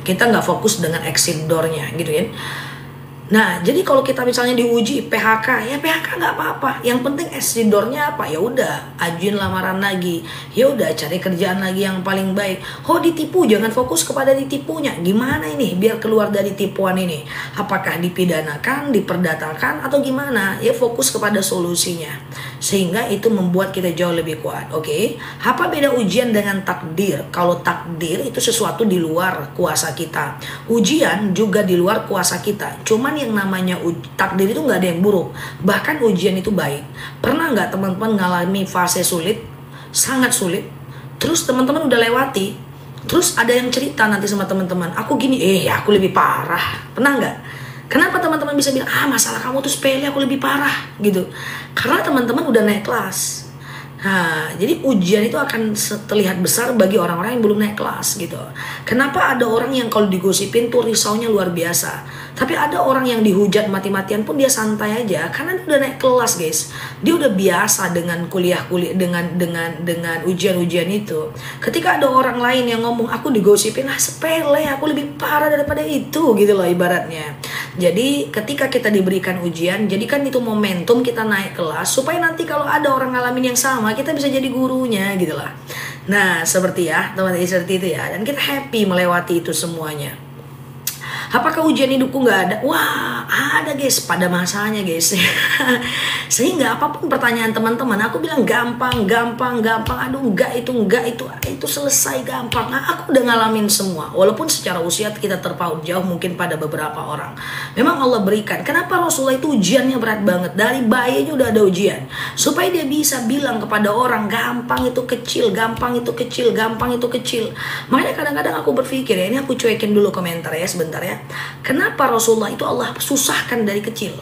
Kita nggak fokus dengan exit door-nya gitu kan. Nah, jadi kalau kita misalnya diuji PHK, ya PHK nggak apa-apa. Yang penting exit door-nya apa? Ya udah, ajuin lamaran lagi. Ya udah, cari kerjaan lagi yang paling baik. Oh, ditipu, jangan fokus kepada ditipunya. Gimana ini biar keluar dari tipuan ini? Apakah dipidanakan, diperdatakan, atau gimana? Ya fokus kepada solusinya. Sehingga itu membuat kita jauh lebih kuat. Oke? Apa beda ujian dengan takdir? Kalau takdir itu sesuatu di luar kuasa kita. Ujian juga di luar kuasa kita. Cuman yang namanya takdir itu nggak ada yang buruk, bahkan ujian itu baik. Pernah nggak teman-teman ngalami fase sulit, sangat sulit, terus teman-teman udah lewati, terus ada yang cerita nanti sama teman-teman, aku gini, aku lebih parah. Pernah nggak? Kenapa teman-teman bisa bilang, masalah kamu tuh sepele, aku lebih parah gitu? Karena teman-teman udah naik kelas. Nah, jadi ujian itu akan terlihat besar bagi orang-orang yang belum naik kelas gitu. Kenapa ada orang yang kalau digosipin tuh risaunya luar biasa, tapi ada orang yang dihujat mati-matian pun dia santai aja karena dia udah naik kelas, guys. Dia udah biasa dengan kuliah dengan ujian-ujian itu. Ketika ada orang lain yang ngomong aku digosipin, sepele, aku lebih parah daripada itu gitu loh ibaratnya. Jadi ketika kita diberikan ujian, jadikan itu momentum kita naik kelas supaya nanti kalau ada orang ngalamin yang sama, kita bisa jadi gurunya gitu lah. Nah, seperti ya, teman-teman, seperti itu ya. Dan kita happy melewati itu semuanya. Apakah ujian hidupku nggak ada? Wah, ada guys, pada masanya guys. Sehingga apapun pertanyaan teman-teman, aku bilang gampang. Aduh, enggak itu selesai gampang. Nah, aku udah ngalamin semua. Walaupun secara usia kita terpaut jauh mungkin pada beberapa orang. Memang Allah berikan. Kenapa Rasulullah itu ujiannya berat banget? Dari bayinya udah ada ujian. Supaya dia bisa bilang kepada orang, gampang itu kecil. Makanya kadang-kadang aku berpikir ya, ini aku cuekin dulu komentar ya sebentar ya. Kenapa Rasulullah itu Allah susahkan dari kecil?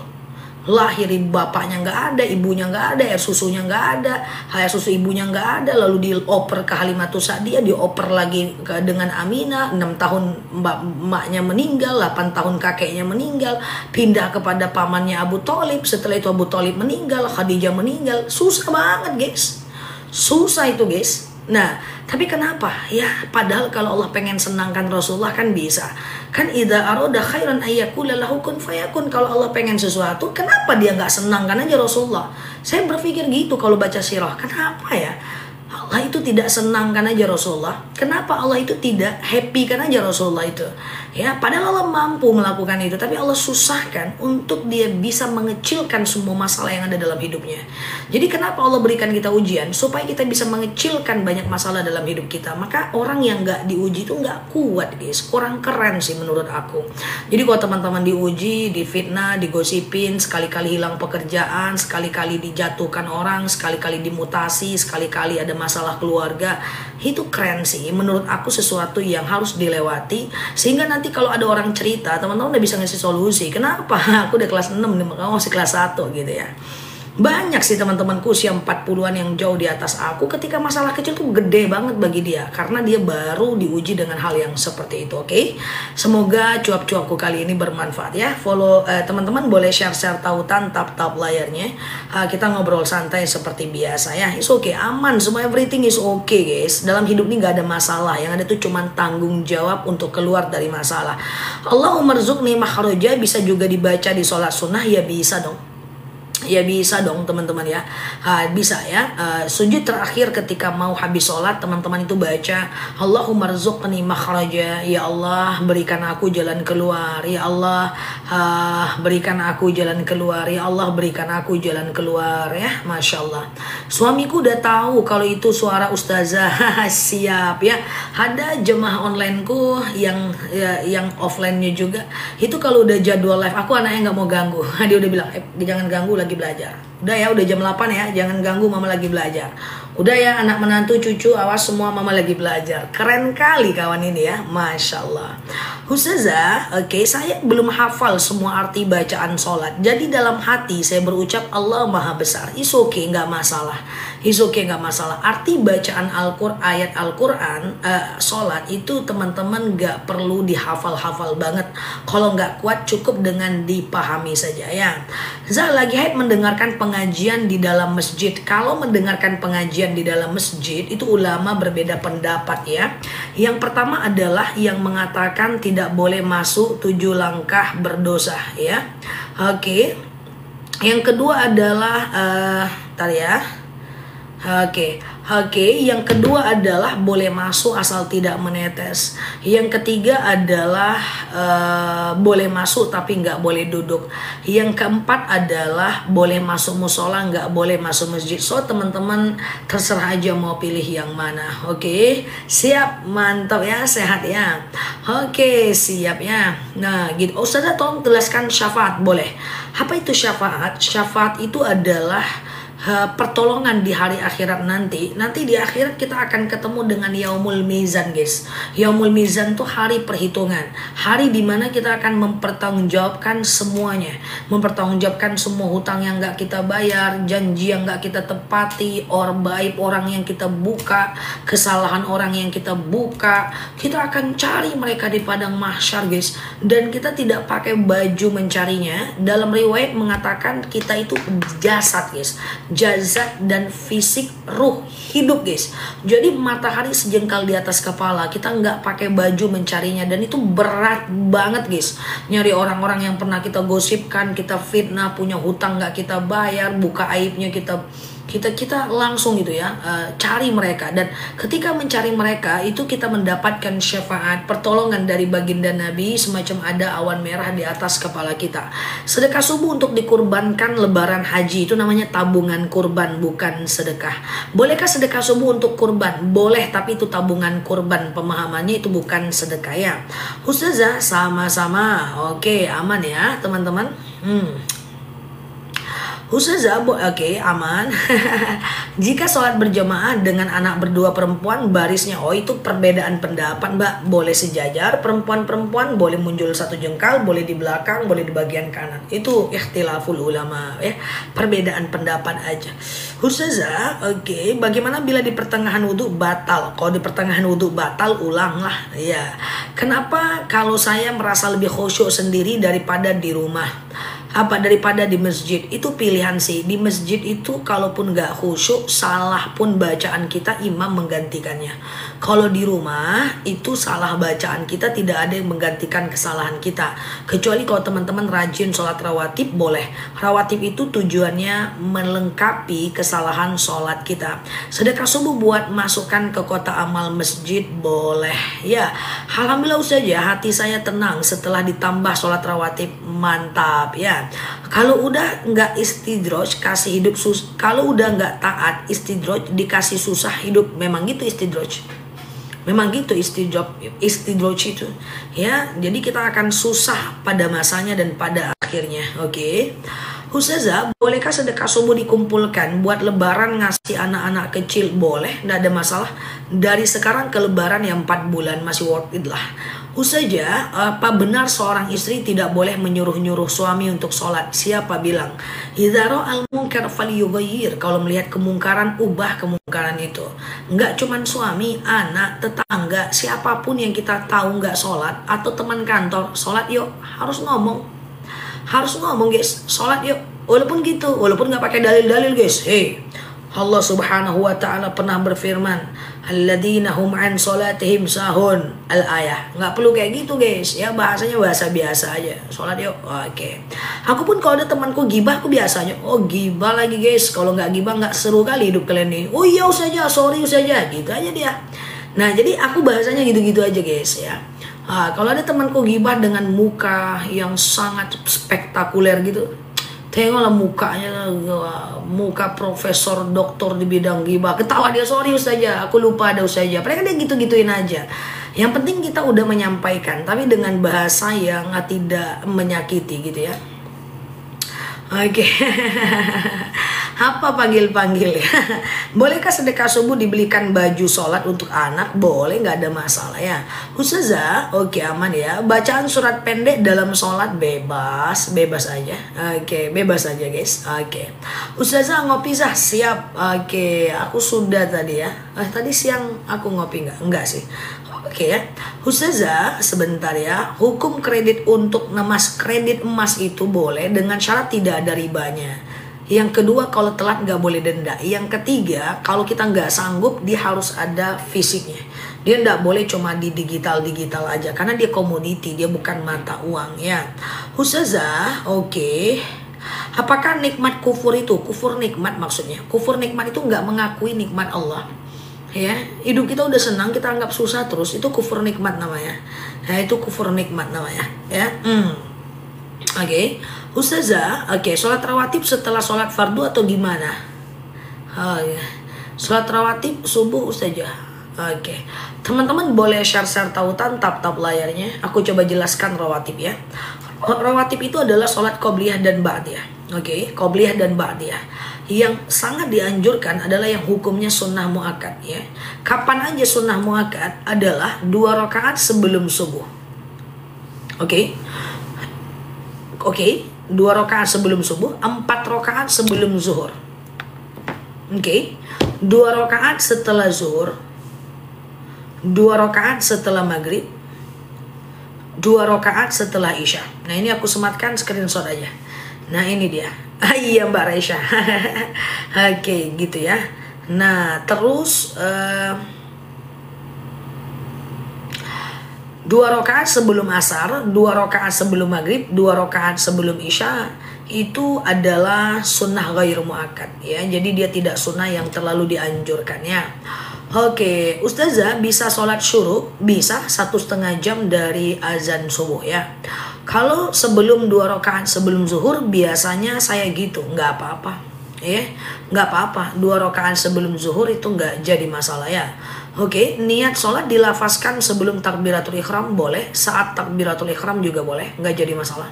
Lahir bapaknya nggak ada, ibunya nggak ada, air susunya nggak ada, air susu ibunya nggak ada, lalu dioper ke Halimatus Sa'diyah, dioper lagi dengan Aminah, 6 tahun emaknya meninggal, 8 tahun kakeknya meninggal, pindah kepada pamannya Abu Thalib, setelah itu Abu Thalib meninggal, Khadijah meninggal, susah banget guys, susah itu guys. Nah, tapi kenapa? Ya, padahal kalau Allah pengen senangkan Rasulullah kan bisa. Kan idza arada khairan ayyakula lahu kun fayakun. Kalau Allah pengen sesuatu, kenapa dia nggak senangkan aja Rasulullah? Saya berpikir gitu kalau baca sirah. Kenapa ya? Allah itu tidak senangkan aja Rasulullah. Kenapa Allah itu tidak happy kan aja Rasulullah itu? Ya, padahal Allah mampu melakukan itu, tapi Allah susahkan untuk dia bisa mengecilkan semua masalah yang ada dalam hidupnya. Jadi kenapa Allah berikan kita ujian? Supaya kita bisa mengecilkan banyak masalah dalam hidup kita. Maka orang yang nggak diuji itu nggak kuat guys. Kurang keren sih menurut aku. Jadi kalau teman-teman diuji, difitnah, digosipin, sekali-kali hilang pekerjaan, sekali-kali dijatuhkan orang, sekali-kali dimutasi, sekali-kali ada masalah keluarga, itu keren sih. Menurut aku sesuatu yang harus dilewati. Sehingga nanti kalau ada orang cerita, teman-teman udah bisa ngasih solusi. Kenapa? Aku udah kelas 6 nih, kamu masih kelas 1 gitu ya. Banyak sih teman-temanku usia 40-an yang jauh di atas aku, ketika masalah kecil tuh gede banget bagi dia, karena dia baru diuji dengan hal yang seperti itu. Oke? Semoga cuap-cuapku kali ini bermanfaat ya. Follow teman-teman boleh share-share tautan, tap-tap layarnya. Kita ngobrol santai seperti biasa ya. It's okay, aman, semua everything is okay guys. Dalam hidup ini gak ada masalah, yang ada tuh cuma tanggung jawab untuk keluar dari masalah. Allahumma rzuqni makhraja bisa juga dibaca di sholat sunnah, ya bisa dong. Ya bisa dong teman-teman ya, bisa ya. Sujud terakhir ketika mau habis sholat, teman-teman itu baca Allahumma rzuqni makhraja, ya Allah berikan aku jalan keluar, ya Allah berikan aku jalan keluar, ya Allah berikan aku jalan keluar ya. Masya Allah, suamiku udah tahu kalau itu suara ustazah. Siap ya. Ada jemaah onlineku yang offline-nya juga, itu kalau udah jadwal live, aku anaknya nggak mau ganggu. Dia udah bilang jangan ganggu, lagi belajar. Udah ya, udah jam 8 ya, jangan ganggu, mama lagi belajar. Udah ya anak menantu cucu, awas semua, mama lagi belajar. Keren kali kawan ini ya, Masya Allah. Ustazah, oke, saya belum hafal semua arti bacaan sholat. Jadi dalam hati saya berucap Allah Maha Besar. It's okay, nggak masalah. It's okay, nggak masalah. Arti bacaan Al-Quran, ayat Al-Quran, sholat itu teman-teman nggak perlu dihafal-hafal banget. Kalau nggak kuat cukup dengan dipahami saja ya. Zah lagi haid mendengarkan pengajian di dalam masjid. Kalau mendengarkan pengajian bagian di dalam masjid itu ulama berbeda pendapat ya. Yang pertama adalah yang mengatakan tidak boleh masuk 7 langkah berdosa ya. Oke. Yang kedua adalah bentar ya. Yang kedua adalah boleh masuk asal tidak menetes. Yang ketiga adalah boleh masuk tapi nggak boleh duduk. Yang keempat adalah boleh masuk musola, nggak boleh masuk masjid. So teman-teman terserah aja mau pilih yang mana. Oke, siap, mantap ya, sehat ya. Oke, siap ya. Nah gitu. Ustazah tolong jelaskan syafaat, boleh. Apa itu syafaat? Syafaat itu adalah pertolongan di hari akhirat nanti. Nanti di akhirat kita akan ketemu dengan Yaumul Mizan guys. Yaumul Mizan tuh hari perhitungan, hari dimana kita akan mempertanggungjawabkan semuanya, mempertanggungjawabkan semua hutang yang gak kita bayar, janji yang gak kita tepati, baik orang yang kita buka, kesalahan orang yang kita buka. Kita akan cari mereka di padang mahsyar guys, dan kita tidak pakai baju mencarinya. Dalam riwayat mengatakan kita itu jasad guys, jasad dan fisik, ruh, hidup guys. Jadi matahari sejengkal di atas kepala, kita nggak pakai baju mencarinya, dan itu berat banget guys. Nyari orang-orang yang pernah kita gosipkan, kita fitnah, punya hutang nggak kita bayar, buka aibnya kita langsung gitu ya, cari mereka. Dan ketika mencari mereka itu kita mendapatkan syafaat, pertolongan dari baginda Nabi, semacam ada awan merah di atas kepala kita. Sedekah subuh untuk dikurbankan lebaran haji itu namanya tabungan kurban, bukan sedekah. Bolehkah sedekah subuh untuk kurban? Boleh, tapi itu tabungan kurban, pemahamannya itu bukan sedekah ya. Ustazah, sama-sama. Oke, aman ya teman-teman. Ustazah, oke, aman. Jika sholat berjamaah dengan anak berdua perempuan, barisnya, itu perbedaan pendapat mbak. Boleh sejajar, perempuan-perempuan boleh muncul satu jengkal, boleh di belakang, boleh di bagian kanan. Itu ikhtilaful ulama ya, perbedaan pendapat aja. Ustazah, oke, bagaimana bila di pertengahan wudhu batal? Kalau di pertengahan wudhu batal, ulanglah ya. Kenapa kalau saya merasa lebih khusyuk sendiri daripada di rumah? Daripada di masjid? Itu pilihan sih. Di masjid itu kalaupun gak khusyuk, salah pun bacaan kita, imam menggantikannya. Kalau di rumah itu salah bacaan kita, tidak ada yang menggantikan kesalahan kita. Kecuali kalau teman-teman rajin sholat rawatib, boleh. Rawatib itu tujuannya melengkapi kesalahan sholat kita. Sedekah subuh buat masukkan ke kota amal masjid, boleh ya. Alhamdulillah saja hati saya tenang setelah ditambah sholat rawatib, mantap ya. Kalau udah nggak istidroj, kasih hidup kalau udah nggak taat, istidroj dikasih susah hidup. Memang gitu istidroj. Memang gitu istidroj itu ya. Jadi kita akan susah pada masanya dan pada akhirnya. Oke. Ustazah, bolehkah sedekah subuh dikumpulkan buat lebaran ngasih anak-anak kecil? Boleh, nggak ada masalah. Dari sekarang ke lebaran yang 4 bulan masih worth it lah. Ustazah, apa benar seorang istri tidak boleh menyuruh-nyuruh suami untuk sholat? Siapa bilang? Idza ra'al munkar falyughayyir. Kalau melihat kemungkaran, ubah kemungkaran itu. Nggak cuman suami, anak, tetangga, siapapun yang kita tahu nggak sholat, atau teman kantor, sholat yuk, harus ngomong. Harus ngomong guys, sholat yuk. Walaupun gitu, walaupun nggak pakai dalil-dalil guys. Allah subhanahu wa ta'ala pernah berfirman, alladzina hum an sholatihim sahun, al-ayah. Nggak perlu kayak gitu guys ya, bahasanya bahasa biasa aja. Sholat yuk. Oke. Aku pun kalau ada temanku gibah, aku biasanya gibah lagi guys. Kalau nggak gibah nggak seru kali hidup kalian nih. Oh iya saja, sorry saja, gitu aja dia. Nah jadi aku bahasanya gitu-gitu aja guys ya. Kalau ada temanku gibah dengan muka yang sangat spektakuler gitu, tengoklah mukanya, muka profesor doktor di bidang gibah, ketawa dia, sorry saja, aku lupa ada saja. Mereka dia gitu-gituin aja. Yang penting kita udah menyampaikan, tapi dengan bahasa yang tidak menyakiti gitu ya. Oke. Apa panggil-panggil ya? Bolehkah sedekah subuh dibelikan baju sholat untuk anak? Boleh, nggak ada masalah ya. Ustazah, oke, aman ya. Bacaan surat pendek dalam sholat bebas aja. Oke, bebas aja guys. Oke. Ustazah, ngopi sah? Siap. Oke, aku sudah tadi ya. Tadi siang aku ngopi nggak? Enggak sih. Oke ya. Ustazah, sebentar ya. Hukum kredit untuk kredit emas itu boleh dengan syarat tidak ada ribanya. Yang kedua, kalau telat nggak boleh denda. Yang ketiga, kalau kita nggak sanggup, dia harus ada fisiknya. Dia nggak boleh cuma di digital aja, karena dia komoditi, dia bukan mata uang ya. Ustazah, oke. Apakah nikmat kufur itu? Kufur nikmat maksudnya. Kufur nikmat itu nggak mengakui nikmat Allah. Ya, hidup kita udah senang, kita anggap susah terus, itu kufur nikmat namanya. Ya, itu kufur nikmat namanya. Ya, Oke. Ustazah, oke, sholat rawatib setelah sholat fardu atau gimana? Oh ya, sholat rawatib subuh Ustazah. Oke, teman-teman boleh share tautan, tap layarnya. Aku coba jelaskan rawatib ya. Rawatib itu adalah sholat qobliyah dan ba'diyah. Oke, qobliyah dan ba'diyah. Yang sangat dianjurkan adalah yang hukumnya sunnah muakkad ya. Kapan aja sunnah muakkad? Adalah 2 rakaat sebelum subuh. Oke, 2 rakaat sebelum subuh, 4 rakaat sebelum zuhur. Oke, 2 rakaat setelah zuhur, 2 rakaat setelah maghrib, 2 rakaat setelah isya. Nah ini aku sematkan screenshot aja. Nah ini dia. Iya Mbak Raisya. Oke, gitu ya. Nah terus 2 rakaat sebelum asar, 2 rakaat sebelum maghrib, 2 rakaat sebelum isya itu adalah sunnah ghairu muakkad ya. Jadi dia tidak sunnah yang terlalu dianjurkan ya. Oke, Ustazah bisa sholat syuruk? Bisa, 1,5 jam dari azan subuh ya. Kalau sebelum 2 rakaat sebelum zuhur biasanya saya gitu, nggak apa-apa ya, nggak apa-apa. 2 rakaat sebelum zuhur itu nggak jadi masalah ya. Oke, niat sholat dilafazkan sebelum takbiratul ihram boleh, saat takbiratul ihram juga boleh, nggak jadi masalah.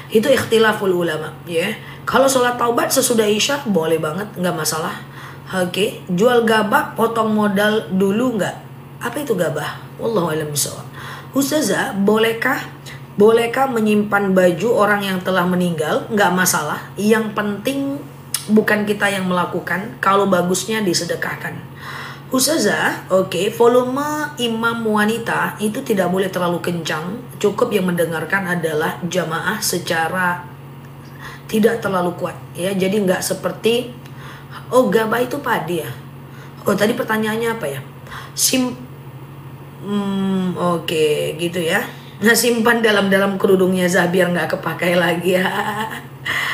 Itu ikhtilaful ulama ya. Kalau sholat taubat sesudah isya boleh banget, nggak masalah. Oke, jual gabah potong modal dulu nggak? Apa itu gabah? Wallahu a'lam bishawab. Ustazah, bolehkah menyimpan baju orang yang telah meninggal? Nggak masalah. Yang penting bukan kita yang melakukan. Kalau bagusnya disedekahkan. Ustazah, oke, volume imam wanita itu tidak boleh terlalu kencang. Cukup yang mendengarkan adalah jamaah secara tidak terlalu kuat ya. Jadi nggak seperti gabah itu padi ya. Tadi pertanyaannya apa ya? Oke, gitu ya. Nah, simpan dalam kerudungnya Zah biar nggak kepakai lagi ya.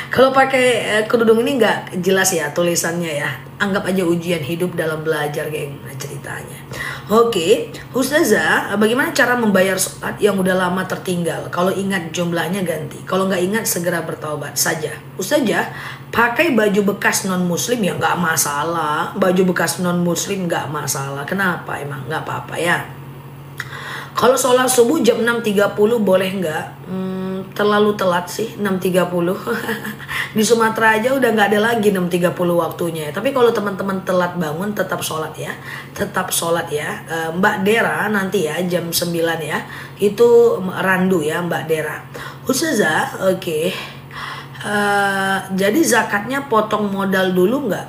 Kalau pakai kerudung ini nggak jelas ya tulisannya ya. Anggap aja ujian hidup dalam belajar, geng. Nah, ceritanya. Oke, Ustazah, bagaimana cara membayar sholat yang udah lama tertinggal? Kalau ingat jumlahnya ganti, kalau nggak ingat segera bertaubat saja. Ustazah, pakai baju bekas non muslim ya nggak masalah. Baju bekas non muslim nggak masalah. Kenapa emang? Nggak apa-apa ya. Kalau sholat subuh jam 6.30 boleh nggak? Terlalu telat sih 6.30. Di Sumatera aja udah nggak ada lagi 6.30 waktunya. Tapi kalau teman-teman telat bangun tetap sholat ya. Tetap sholat ya. Mbak Dera nanti ya jam 9 ya. Itu randu ya Mbak Dera. Ustazah, oke. Jadi zakatnya potong modal dulu nggak?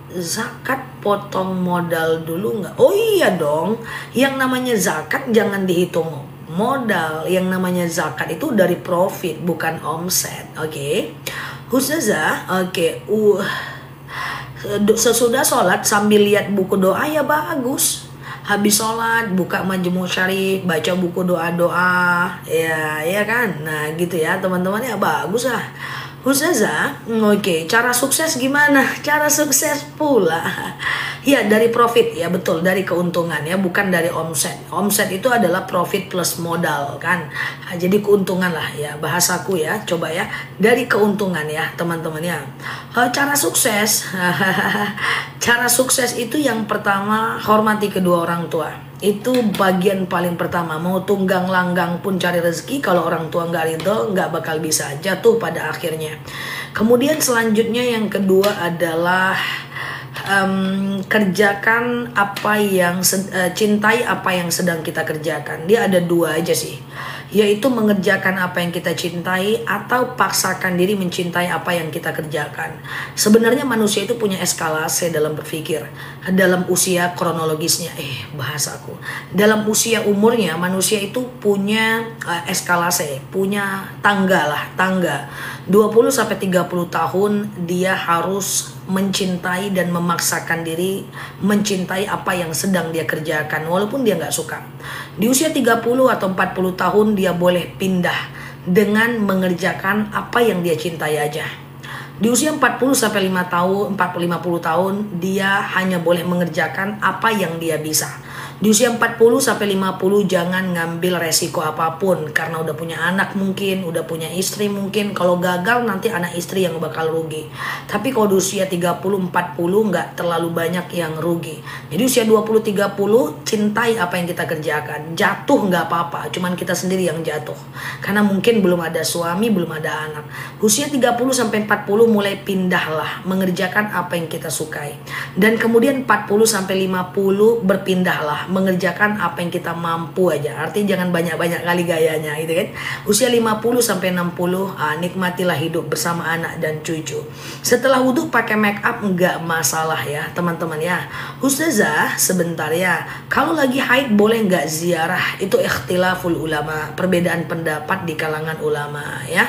Zakat potong modal dulu nggak? Oh iya dong. Yang namanya zakat jangan dihitung modal. Yang namanya zakat itu dari profit bukan omset. Oke. Ustazah, oke. Sesudah sholat sambil lihat buku doa ya bagus. Habis sholat buka Majmu' Syarif, baca buku doa-doa ya kan. Nah gitu ya teman-teman ya, bagus lah. Ustazah, oke, cara sukses gimana? Cara sukses pula ya dari profit ya, betul, dari keuntungan ya, bukan dari omset. Omset itu adalah profit plus modal kan. Jadi keuntungan lah ya, bahasaku ya, coba ya, dari keuntungan ya teman-teman ya. Cara sukses cara sukses itu yang pertama hormati kedua orang tua. Itu bagian paling pertama. Mau tunggang langgang pun cari rezeki, kalau orang tua nggak ridho nggak bakal bisa, jatuh pada akhirnya. Kemudian selanjutnya yang kedua adalah kerjakan apa yang cintai apa yang sedang kita kerjakan. Dia ada dua aja sih, yaitu mengerjakan apa yang kita cintai atau paksakan diri mencintai apa yang kita kerjakan. Sebenarnya manusia itu punya eskalasi dalam berpikir, dalam usia kronologisnya, bahasaku, dalam usia umurnya manusia itu punya eskalasi, punya tangga 20 sampai 30 tahun dia harus mencintai dan memaksakan diri mencintai apa yang sedang dia kerjakan walaupun dia nggak suka. Di usia 30 atau 40 tahun dia boleh pindah dengan mengerjakan apa yang dia cintai aja. Di usia 40 sampai 5 tahun, 40-50 tahun dia hanya boleh mengerjakan apa yang dia bisa. Di usia 40 sampai 50 jangan ngambil resiko apapun karena udah punya anak mungkin, udah punya istri mungkin. Kalau gagal nanti anak istri yang bakal rugi. Tapi kalau di usia 30-40 nggak terlalu banyak yang rugi. Jadi usia 20-30 cintai apa yang kita kerjakan. Jatuh nggak apa-apa, cuman kita sendiri yang jatuh. Karena mungkin belum ada suami, belum ada anak. Usia 30 sampai 40 mulai pindahlah mengerjakan apa yang kita sukai. Dan kemudian 40 sampai 50 berpindahlah mengerjakan apa yang kita mampu aja. Artinya jangan banyak-banyak kali gayanya gitu kan. Usia 50 sampai 60 nikmatilah hidup bersama anak dan cucu. Setelah wudhu pakai make up enggak masalah ya teman-teman ya. Ustazah sebentar ya, kalau lagi haid boleh nggak ziarah? Itu ikhtilaful ulama, perbedaan pendapat di kalangan ulama ya.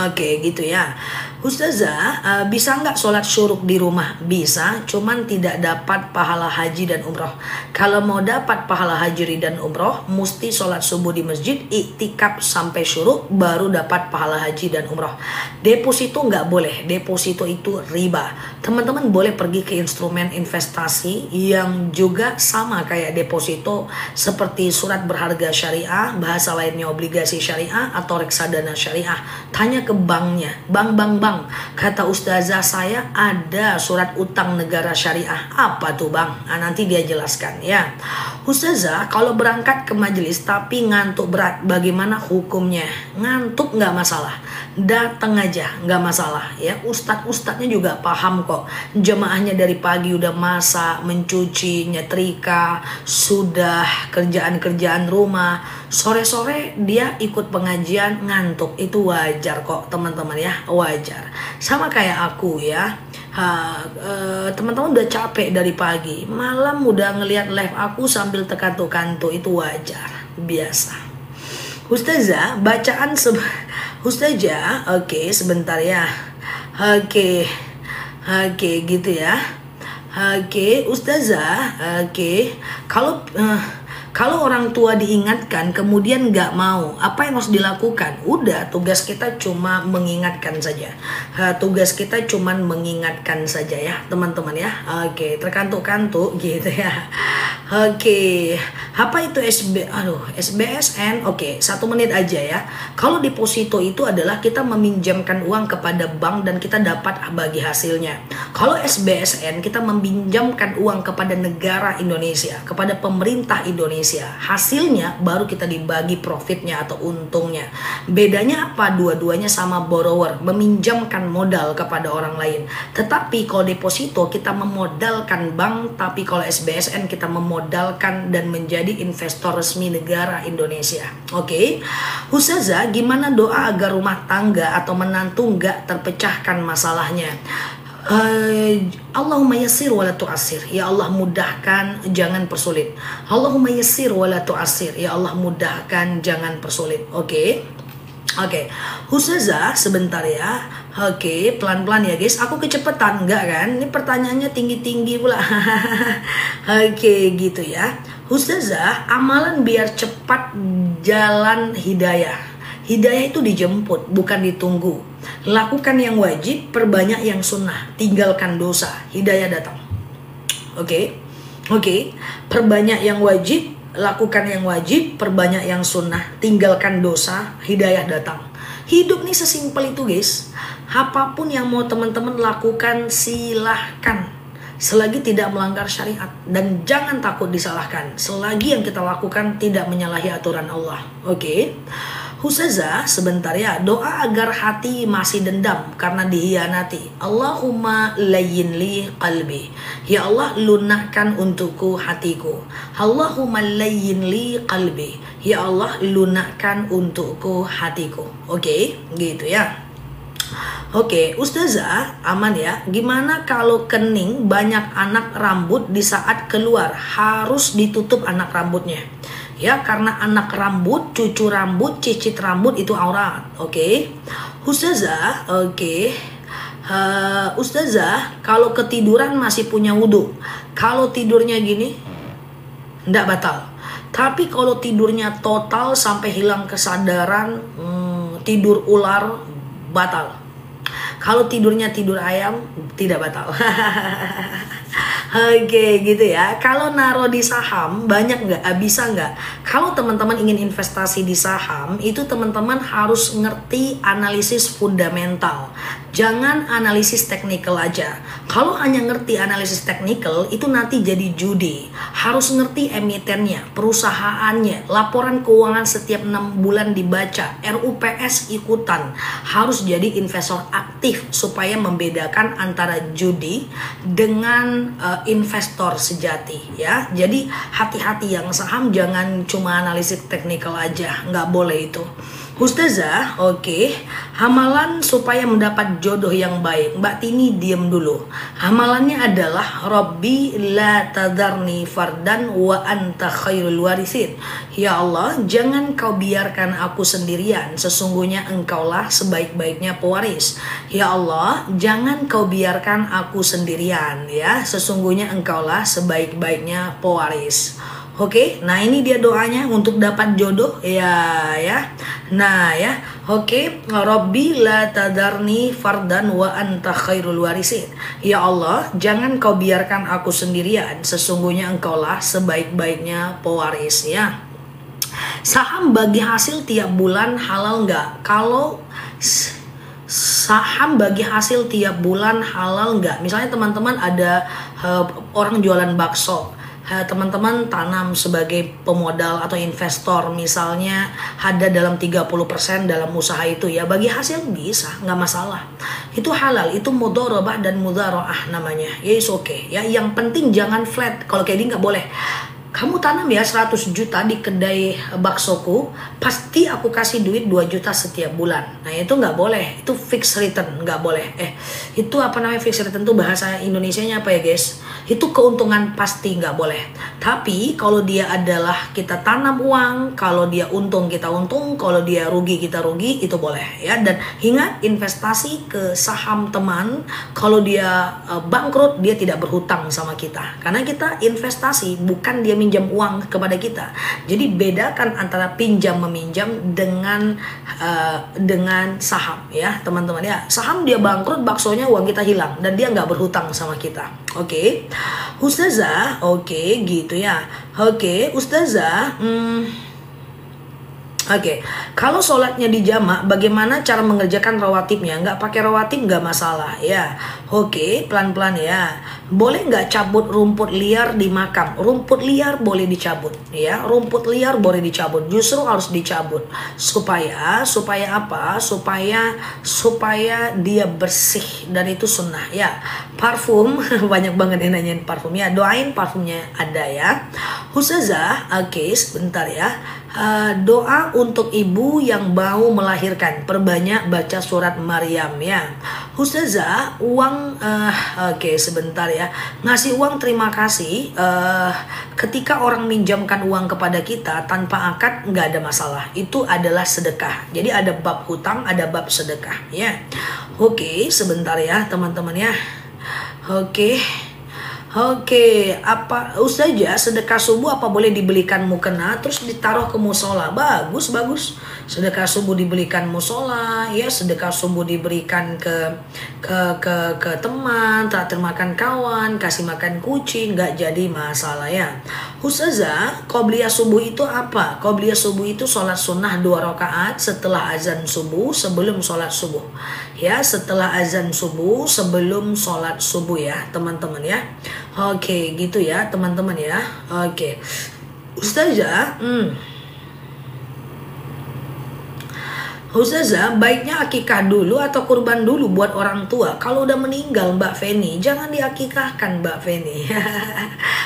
Oke gitu ya. Ustazah, bisa nggak sholat syuruk di rumah? Bisa, cuman tidak dapat pahala haji dan umroh. Kalau mau dapat pahala haji dan umroh, mesti sholat subuh di masjid, iktikaf sampai syuruk, baru dapat pahala haji dan umroh. Deposito nggak boleh, deposito itu riba. Teman-teman boleh pergi ke instrumen investasi yang juga sama kayak deposito, seperti surat berharga syariah, bahasa lainnya obligasi syariah atau reksadana syariah. Tanya ke banknya, bank. Kata ustazah saya ada surat utang negara syariah. Apa tuh bang? Nanti dia jelaskan ya. Ustazah kalau berangkat ke majelis tapi ngantuk berat, bagaimana hukumnya? Ngantuk nggak masalah, datang aja nggak masalah ya. Ustadz-ustadznya juga paham kok. Jemaahnya dari pagi udah masak, mencuci, nyetrika, sudah kerjaan-kerjaan rumah. Sore-sore dia ikut pengajian ngantuk, itu wajar kok teman-teman ya, wajar. Sama kayak aku ya, teman-teman udah capek dari pagi, malam udah ngelihat live aku sambil tekantu-kantu, itu wajar, biasa. Ustazah bacaan Ustazah, oke sebentar ya, oke gitu ya, oke Ustazah, oke kalau orang tua diingatkan kemudian nggak mau, apa yang harus dilakukan? Udah, tugas kita cuma mengingatkan saja. Tugas kita cuma mengingatkan saja ya teman-teman ya. Oke, terkantuk-kantuk gitu ya. Oke, apa itu SBSN? Oke, 1 menit aja ya. Kalau deposito itu adalah kita meminjamkan uang kepada bank dan kita dapat bagi hasilnya. Kalau SBSN kita meminjamkan uang kepada negara Indonesia, kepada pemerintah Indonesia. Hasilnya baru kita dibagi profitnya atau untungnya. Bedanya apa? Dua-duanya sama borrower, meminjamkan modal kepada orang lain. Tetapi kalau deposito kita memodalkan bank, tapi kalau SBSN kita memodalkan dan menjadi investor resmi negara Indonesia. Oke. Ustazah, gimana doa agar rumah tangga atau menantu nggak terpecahkan masalahnya? Allahumma yassir wa la tu'assir. Ya Allah mudahkan, jangan persulit. Allahumma yassir wa la tu'assir. Ya Allah mudahkan, jangan persulit. Oke. Ustazah sebentar ya. Oke, pelan-pelan ya guys. Aku kecepatan enggak kan? Ini pertanyaannya tinggi-tinggi pula. Oke, gitu ya. Ustazah, amalan biar cepat jalan hidayah. Hidayah itu dijemput, bukan ditunggu. Lakukan yang wajib, perbanyak yang sunnah. Tinggalkan dosa, hidayah datang. Oke. Perbanyak yang wajib, lakukan yang wajib, perbanyak yang sunnah. Tinggalkan dosa, hidayah datang. Hidup nih sesimpel itu guys. Apapun yang mau teman-teman lakukan silahkan, selagi tidak melanggar syariat. Dan jangan takut disalahkan, selagi yang kita lakukan tidak menyalahi aturan Allah. Oke. Ustazah, sebentar ya, doa agar hati masih dendam karena dihianati. Allahumma layyin li qalbi. Ya Allah, lunakkan untukku hatiku. Allahumma layyin li qalbi. Ya Allah, lunakkan untukku hatiku. Oke, gitu ya. Oke, Ustazah, aman ya. Gimana kalau kening banyak anak rambut di saat keluar? Harus ditutup anak rambutnya. Ya, karena anak rambut, cucu rambut, cicit rambut itu aurat. Oke. Ustazah, oke. Ustazah, kalau ketiduran masih punya wudhu. Kalau tidurnya gini, enggak batal. Tapi kalau tidurnya total sampai hilang kesadaran, tidur ular, batal. Kalau tidurnya tidur ayam, tidak batal. Oke, gitu ya. Kalau naruh di saham, banyak nggak? Bisa nggak? Kalau teman-teman ingin investasi di saham, itu teman-teman harus ngerti analisis fundamental. Jangan analisis teknikal aja. Kalau hanya ngerti analisis teknikal, itu nanti jadi judi. Harus ngerti emitennya, perusahaannya, laporan keuangan setiap 6 bulan dibaca, RUPS ikutan. Harus jadi investor aktif supaya membedakan antara judi dengan investor sejati ya. Jadi hati-hati yang saham, jangan cuma analisis teknikal aja, nggak boleh itu. Ustazah, oke. Hamalan supaya mendapat jodoh yang baik. Mbak Tini diam dulu. Hamalannya adalah Rabbi la tadarni fardan wa anta khairul warisin. Ya Allah, jangan kau biarkan aku sendirian. Sesungguhnya engkaulah sebaik-baiknya pewaris. Ya Allah, jangan kau biarkan aku sendirian ya. Sesungguhnya engkaulah sebaik-baiknya pewaris. Oke, nah ini dia doanya untuk dapat jodoh ya. Nah ya, oke. Rabbi la tadarni fardan wa anta khairul warisin. Ya Allah, jangan kau biarkan aku sendirian. Sesungguhnya engkaulah sebaik-baiknya pewaris ya. Saham bagi hasil tiap bulan halal nggak? Kalau saham bagi hasil tiap bulan halal nggak? Misalnya teman-teman ada orang jualan bakso. Teman-teman tanam sebagai pemodal atau investor, misalnya ada dalam 30% dalam usaha itu ya, bagi hasil bisa, nggak masalah. Itu halal, itu mudharabah dan mudhara'ah namanya. Ya is okay ya, yang penting jangan flat. Kalau kayak ini nggak boleh. Kamu tanam ya 100 juta di kedai baksoku, pasti aku kasih duit 2 juta setiap bulan. Nah itu nggak boleh, itu fixed return, nggak boleh. Itu apa namanya fixed return tuh bahasa Indonesianya apa ya guys? Itu keuntungan pasti nggak boleh. Tapi kalau dia adalah kita tanam uang, kalau dia untung kita untung, kalau dia rugi kita rugi, itu boleh ya. Dan ingat, investasi ke saham teman, kalau dia bangkrut dia tidak berhutang sama kita, karena kita investasi, bukan dia minjam uang kepada kita. Jadi bedakan antara pinjam meminjam dengan saham ya teman-teman ya. Saham dia bangkrut, baksonya uang kita hilang dan dia nggak berhutang sama kita. Oke. Ustazah, oke gitu ya. Oke, Ustazah, Oke, kalau sholatnya di jamak, bagaimana cara mengerjakan rawatibnya? Nggak pakai rawatib nggak masalah ya. Oke, pelan-pelan ya. Boleh nggak cabut rumput liar di makam? Rumput liar boleh dicabut ya. Rumput liar boleh dicabut. Justru harus dicabut supaya apa? Supaya dia bersih, dan itu sunnah ya. Parfum banyak banget yang nanyain parfum ya. Doain parfumnya ada ya. Ustazah, oke, sebentar ya. Doa untuk ibu yang mau melahirkan, perbanyak baca surat Maryam ya. Ustazah, uang oke, sebentar ya. Ngasih uang terima kasih, ketika orang minjamkan uang kepada kita tanpa akad nggak ada masalah. Itu adalah sedekah. Jadi ada bab hutang, ada bab sedekah ya. Oke, sebentar ya teman-teman ya. Oke, apa Ustazah, sedekah subuh apa boleh dibelikan mukena terus ditaruh ke musola? Bagus. Sedekah subuh dibelikan musola, ya sedekah subuh diberikan ke teman, traktir makan kawan, kasih makan kucing, nggak jadi masalah ya. Ustazah, qobliyah subuh itu apa? Qobliyah subuh itu sholat sunnah 2 rakaat setelah azan subuh sebelum sholat subuh. Ya, setelah azan subuh sebelum sholat subuh ya teman-teman ya. Oke, gitu ya teman-teman ya. Oke, Ustazah, Ustazah, baiknya akikah dulu atau kurban dulu buat orang tua? Kalau udah meninggal Mbak Feni, jangan diakikahkan Mbak Feni.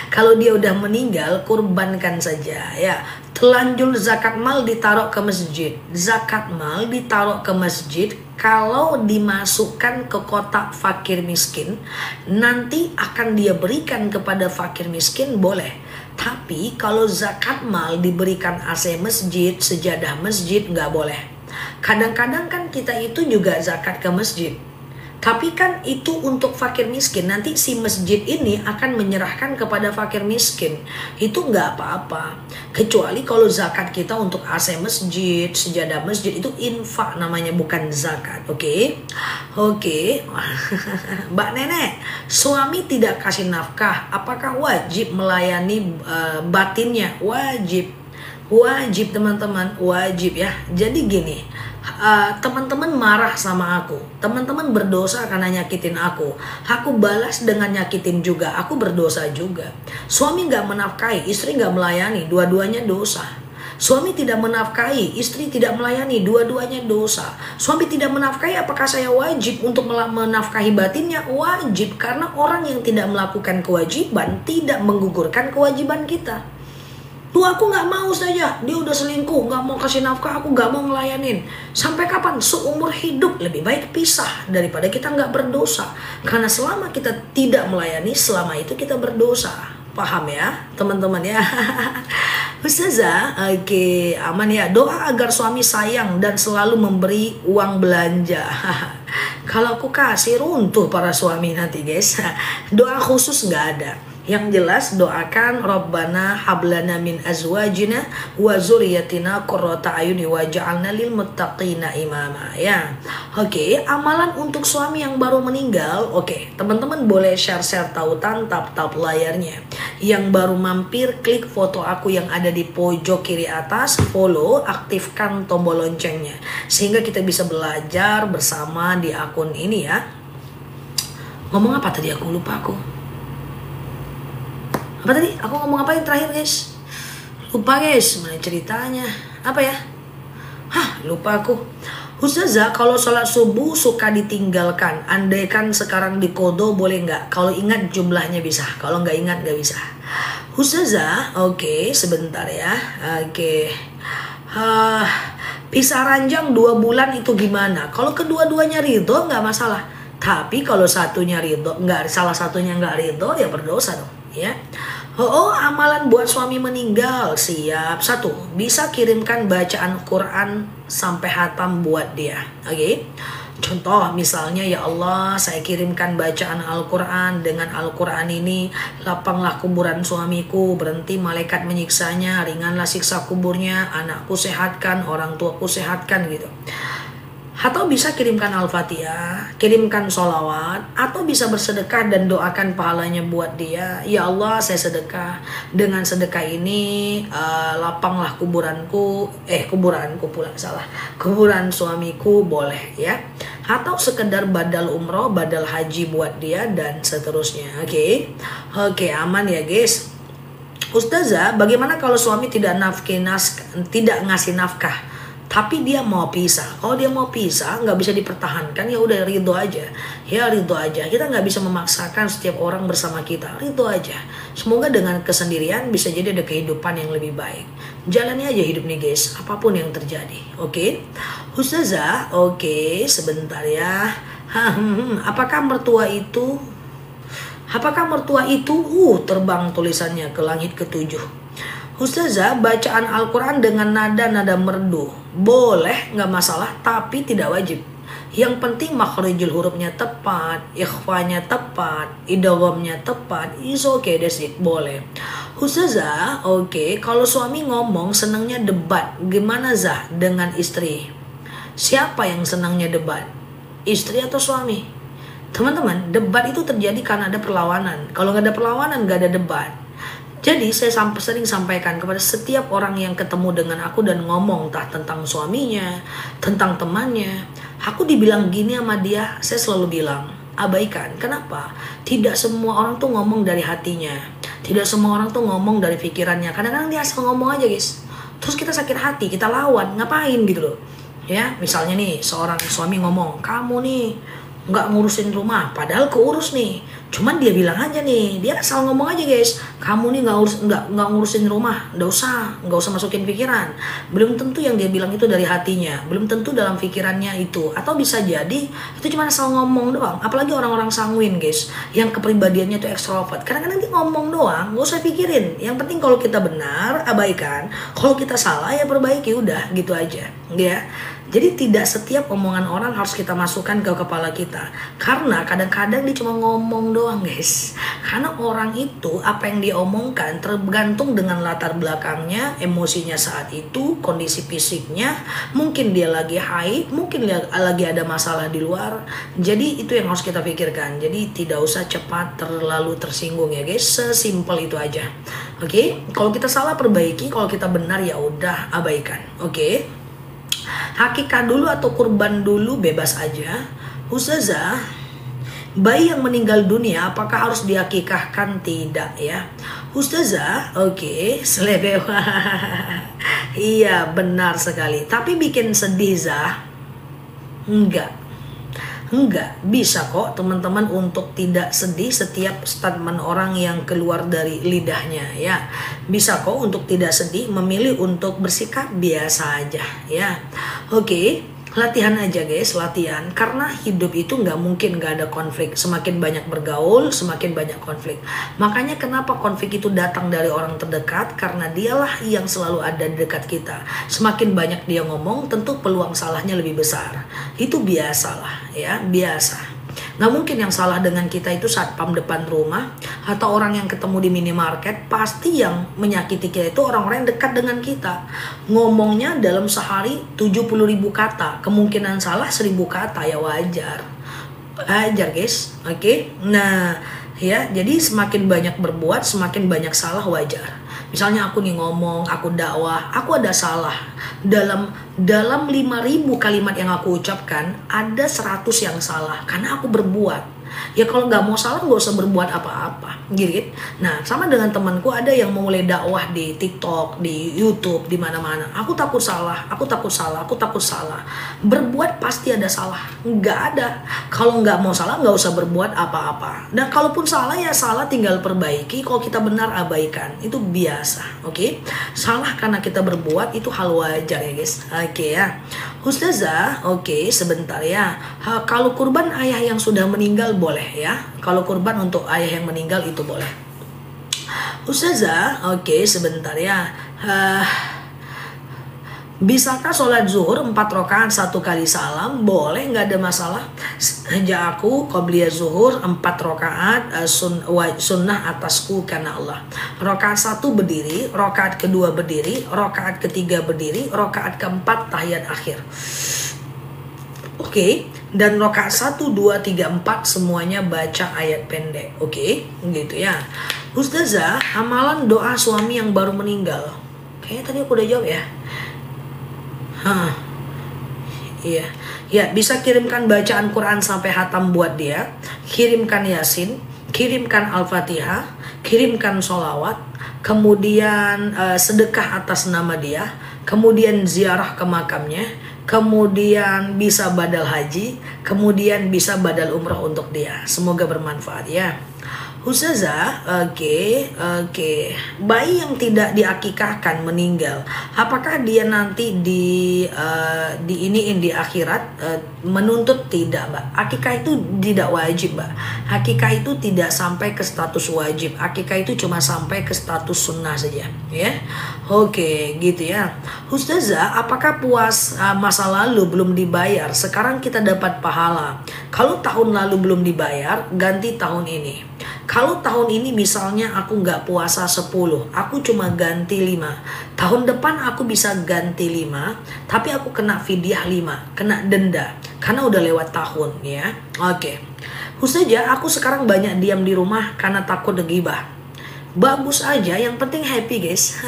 Kalau dia udah meninggal, kurbankan saja ya. Telanjur zakat mal ditaruh ke masjid. Zakat mal ditaruh ke masjid. Kalau dimasukkan ke kotak fakir miskin, nanti akan dia berikan kepada fakir miskin, boleh. Tapi kalau zakat mal diberikan AC masjid, sejadah masjid, nggak boleh. Kadang-kadang kan kita itu juga zakat ke masjid, tapi kan itu untuk fakir miskin. Nanti si masjid ini akan menyerahkan kepada fakir miskin. Itu nggak apa-apa. Kecuali kalau zakat kita untuk AC masjid, sejadah masjid, itu infak namanya, bukan zakat. Oke? Mbak Nenek, suami tidak kasih nafkah, apakah wajib melayani batinnya? Wajib teman-teman, wajib ya. Jadi gini, teman-teman marah sama aku, teman-teman berdosa karena nyakitin aku balas dengan nyakitin juga, aku berdosa juga. Suami nggak menafkahi, istri nggak melayani, dua-duanya dosa. Suami tidak menafkahi, istri tidak melayani, dua-duanya dosa. Suami tidak menafkahi, apakah saya wajib untuk menafkahi batinnya? Wajib, karena orang yang tidak melakukan kewajiban tidak menggugurkan kewajiban kita. Tuh aku nggak mau saja, dia udah selingkuh, nggak mau kasih nafkah, aku nggak mau ngelayanin. Sampai kapan? Seumur hidup. Lebih baik pisah daripada kita nggak berdosa. Karena selama kita tidak melayani, selama itu kita berdosa. Paham ya teman-teman ya? Ustazah, oke, aman ya. Doa agar suami sayang dan selalu memberi uang belanja. Kalau aku kasih, runtuh para suami nanti guys. Doa khusus nggak ada. Yang jelas doakan Rabbana hablana min azwajina wa zuriyatina qurrata ayuni waj'alna lil muttaqina imama ya. Oke, amalan untuk suami yang baru meninggal. Oke, teman-teman boleh share-share tautan, tap-tap layarnya. Yang baru mampir, klik foto aku yang ada di pojok kiri atas, follow, aktifkan tombol loncengnya sehingga kita bisa belajar bersama di akun ini ya. Ngomong apa tadi, aku lupa aku. Apa tadi? Aku ngomong apa yang terakhir guys? Lupa guys, mana ceritanya? Apa ya? Lupa aku. Ustazah, kalau sholat subuh suka ditinggalkan, andaikan sekarang di kodo boleh nggak? Kalau ingat jumlahnya bisa, kalau nggak ingat nggak bisa. Ustazah, oke, sebentar ya. Oke. Pisah ranjang 2 bulan itu gimana? Kalau kedua-duanya ridho nggak masalah. Tapi kalau satunya ridho, salah satunya nggak ridho, ya berdosa dong. Ya. Amalan buat suami meninggal. Siap. 1. Bisa kirimkan bacaan Quran sampai hatam buat dia. Oke. Contoh misalnya, ya Allah, saya kirimkan bacaan Al-Quran. Dengan Al-Quran ini lapanglah kuburan suamiku, berhenti malaikat menyiksanya, ringanlah siksa kuburnya, anakku sehatkan, orang tuaku sehatkan gitu. Atau bisa kirimkan Al-Fatihah, kirimkan sholawat, atau bisa bersedekah dan doakan pahalanya buat dia. Ya Allah, saya sedekah. Dengan sedekah ini lapanglah kuburanku pula salah. Kuburan suamiku, boleh ya. Atau sekedar badal umroh, badal haji buat dia dan seterusnya. Oke, aman ya guys. Ustazah, bagaimana kalau suami tidak ngasih nafkah? Tapi dia mau pisah. Kalau dia mau pisah, nggak bisa dipertahankan, ya udah ridho aja. Ya ridho aja. Kita nggak bisa memaksakan setiap orang bersama kita. Ridho aja. Semoga dengan kesendirian bisa jadi ada kehidupan yang lebih baik. Jalani aja hidup nih guys, apapun yang terjadi. Oke? Ustazah, oke, sebentar ya. Apakah mertua itu terbang tulisannya ke langit ke-7? Ustazah, bacaan Al-Quran dengan nada merdu boleh, nggak masalah, tapi tidak wajib. Yang penting makhrijul hurufnya tepat, ikhfanya tepat, idghamnya tepat. Is okay, that's it, boleh. Ustazah, oke, kalau suami ngomong senangnya debat, gimana Zah dengan istri? Siapa yang senangnya debat? Istri atau suami? Teman-teman, debat itu terjadi karena ada perlawanan. Kalau nggak ada perlawanan, nggak ada debat. Jadi saya sering sampaikan kepada setiap orang yang ketemu dengan aku dan ngomong entah tentang suaminya, tentang temannya. Aku dibilang gini sama dia, saya selalu bilang, abaikan. Kenapa? Tidak semua orang tuh ngomong dari hatinya. Tidak semua orang tuh ngomong dari pikirannya. Kadang-kadang dia asal ngomong aja guys. Terus kita sakit hati, kita lawan, ngapain gitu loh. Ya, misalnya nih seorang suami ngomong, kamu nih nggak ngurusin rumah, padahal keurus nih. Cuman dia bilang aja nih, dia asal ngomong aja guys, kamu nih nggak ngurusin rumah, nggak usah masukin pikiran. Belum tentu yang dia bilang itu dari hatinya, belum tentu dalam pikirannya itu, atau bisa jadi itu cuma asal ngomong doang. Apalagi orang-orang sanguin guys, yang kepribadiannya itu ekstrovert, kadang-kadang dia ngomong doang, nggak usah pikirin. Yang penting kalau kita benar, abaikan. Kalau kita salah ya perbaiki, udah gitu aja, ya. Jadi tidak setiap omongan orang harus kita masukkan ke kepala kita. Karena kadang-kadang dia cuma ngomong doang guys. Karena orang itu apa yang dia omongkan tergantung dengan latar belakangnya, emosinya saat itu, kondisi fisiknya. Mungkin dia lagi haid, mungkin dia lagi ada masalah di luar. Jadi itu yang harus kita pikirkan. Jadi tidak usah cepat terlalu tersinggung ya guys. Sesimpel itu aja. Oke, kalau kita salah perbaiki, kalau kita benar ya udah abaikan. Oke. Hakikah dulu atau kurban dulu, bebas aja. Ustazah, bayi yang meninggal dunia apakah harus diakikahkan? Tidak ya Ustazah. Oke, selebewa. Iya benar sekali. Tapi bikin sedih Zah? Enggak, bisa kok teman-teman untuk tidak sedih setiap statement orang yang keluar dari lidahnya ya. Bisa kok untuk tidak sedih, memilih untuk bersikap biasa aja ya. Oke, latihan aja guys, latihan. Karena hidup itu nggak mungkin nggak ada konflik. Semakin banyak bergaul, semakin banyak konflik. Makanya kenapa konflik itu datang dari orang terdekat? Karena dialah yang selalu ada di dekat kita. Semakin banyak dia ngomong, tentu peluang salahnya lebih besar. Itu biasalah ya, biasa. Nggak mungkin yang salah dengan kita itu satpam depan rumah atau orang yang ketemu di minimarket. Pasti yang menyakiti kita itu orang-orang yang dekat dengan kita. Ngomongnya dalam sehari 70.000 kata, kemungkinan salah 1.000 kata ya wajar guys. Oke. Nah ya, jadi semakin banyak berbuat semakin banyak salah, wajar. Misalnya aku nih ngomong, aku dakwah, aku ada salah. Dalam 5.000 kalimat yang aku ucapkan, ada 100 yang salah. Karena aku berbuat. Ya kalau nggak mau salah, nggak usah berbuat apa-apa. Gitu. Nah, sama dengan temanku ada yang memulai dakwah di TikTok, di YouTube, di mana-mana. Aku takut salah. Berbuat pasti ada salah. Nggak ada. Kalau nggak mau salah, nggak usah berbuat apa-apa. Dan kalaupun salah, ya salah tinggal perbaiki. Kalau kita benar, abaikan. Itu biasa. Oke? Salah karena kita berbuat, itu hal wajar ya guys. Oke ya. Ustazah, oke sebentar ya. Kalau kurban ayah yang sudah meninggal boleh ya. Kalau kurban untuk ayah yang meninggal itu boleh. Ustazah, oke sebentar ya. Bisakah sholat zuhur 4 rakaat 1 kali salam? Boleh, nggak ada masalah. Sejak aku qobliyah zuhur 4 rakaat sunnah atasku karena Allah. Rakaat 1 berdiri, rakaat kedua berdiri, rakaat ketiga berdiri, rakaat keempat tahiyat akhir. Oke, dan rakaat 1, 2, 3, 4 semuanya baca ayat pendek. Oke, gitu ya. Ustazah, amalan doa suami yang baru meninggal. Kayaknya tadi aku udah jawab ya. Iya, ya bisa kirimkan bacaan Quran sampai hatam buat dia, kirimkan Yasin, kirimkan Al-Fatihah, kirimkan sholawat, kemudian sedekah atas nama dia, kemudian ziarah ke makamnya, kemudian bisa badal haji, kemudian bisa badal umrah untuk dia. Semoga bermanfaat ya. Ustazah, oke. Bayi yang tidak diakikahkan meninggal, apakah dia nanti di akhirat menuntut? Tidak, Mbak. Akikah itu tidak wajib, Mbak. Akikah itu tidak sampai ke status wajib. Akikah itu cuma sampai ke status sunnah saja, ya. Oke, gitu ya. Ustazah, apakah puas masa lalu belum dibayar, sekarang kita dapat pahala? Kalau tahun lalu belum dibayar, ganti tahun ini. Kalau tahun ini misalnya aku nggak puasa 10, aku cuma ganti 5. Tahun depan aku bisa ganti 5, tapi aku kena fidyah 5, kena denda. Karena udah lewat tahun ya. Oke. Ustazah, aku sekarang banyak diam di rumah karena takut ghibah. bagus aja, yang penting happy guys.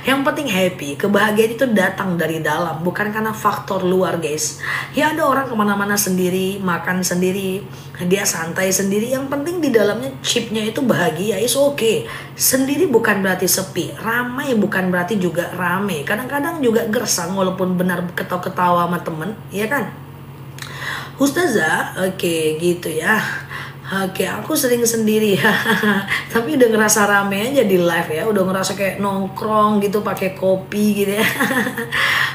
Yang penting happy. Kebahagiaan itu datang dari dalam, bukan karena faktor luar guys. Ya ada orang kemana-mana sendiri, makan sendiri, dia santai sendiri, yang penting di dalamnya chipnya itu bahagia, is okay. Sendiri bukan berarti sepi, ramai bukan berarti juga rame. Kadang-kadang juga gersang walaupun benar ketawa-ketawa sama temen, ya kan? Ustazah, oke gitu ya. Oke, aku sering sendiri ya. Tapi udah ngerasa rame aja di live ya. Udah ngerasa kayak nongkrong gitu pakai kopi gitu ya.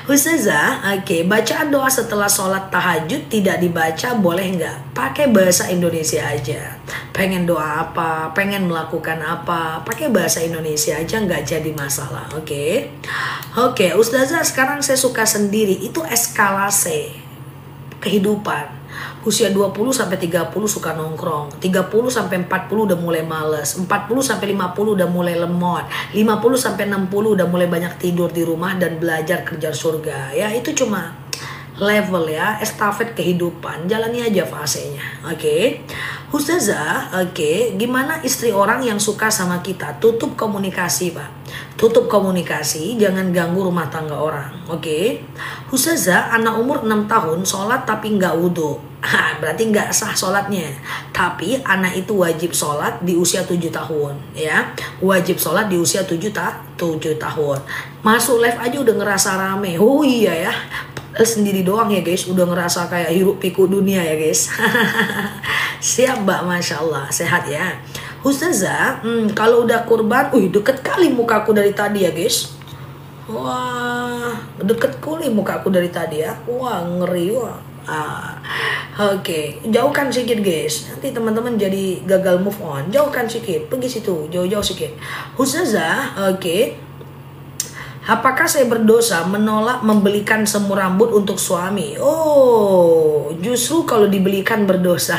Ustazah, oke, bacaan doa setelah sholat tahajud tidak dibaca boleh nggak? Pakai bahasa Indonesia aja. Pengen doa apa, pengen melakukan apa, pakai bahasa Indonesia aja, nggak jadi masalah. Oke. Oke, Ustazah, sekarang saya suka sendiri. Itu eskalasi kehidupan. Usia 20 sampai 30 suka nongkrong, 30 sampai 40 udah mulai males, 40 sampai 50 udah mulai lemot, 50 sampai 60 udah mulai banyak tidur di rumah dan belajar kerja surga. Ya itu cuma level ya, estafet kehidupan, jalani aja fasenya. Oke. Ustazah, oke, gimana istri orang yang suka sama kita? Tutup komunikasi, Pak. Tutup komunikasi, jangan ganggu rumah tangga orang. Oke. Ustazah, anak umur 6 tahun sholat tapi nggak wudhu. Berarti nggak sah sholatnya. Tapi anak itu wajib sholat di usia 7 tahun, ya. Wajib sholat di usia 7 tahun. Masuk live aja udah ngerasa rame. Oh iya ya. Sendiri doang ya guys, udah ngerasa kayak hiruk pikuk dunia ya guys. Siap Mbak, Masya Allah, sehat ya. Ustazah, kalau udah kurban, deket kali mukaku dari tadi ya guys. Wah, deket kali mukaku dari tadi ya. Wah, ngeri wah. Oke, jauhkan sedikit guys. Nanti teman-teman jadi gagal move on. Jauhkan sedikit, pergi situ, jauh-jauh sedikit. Ustazah, oke. Apakah saya berdosa menolak membelikan semur rambut untuk suami? Oh, justru kalau dibelikan berdosa.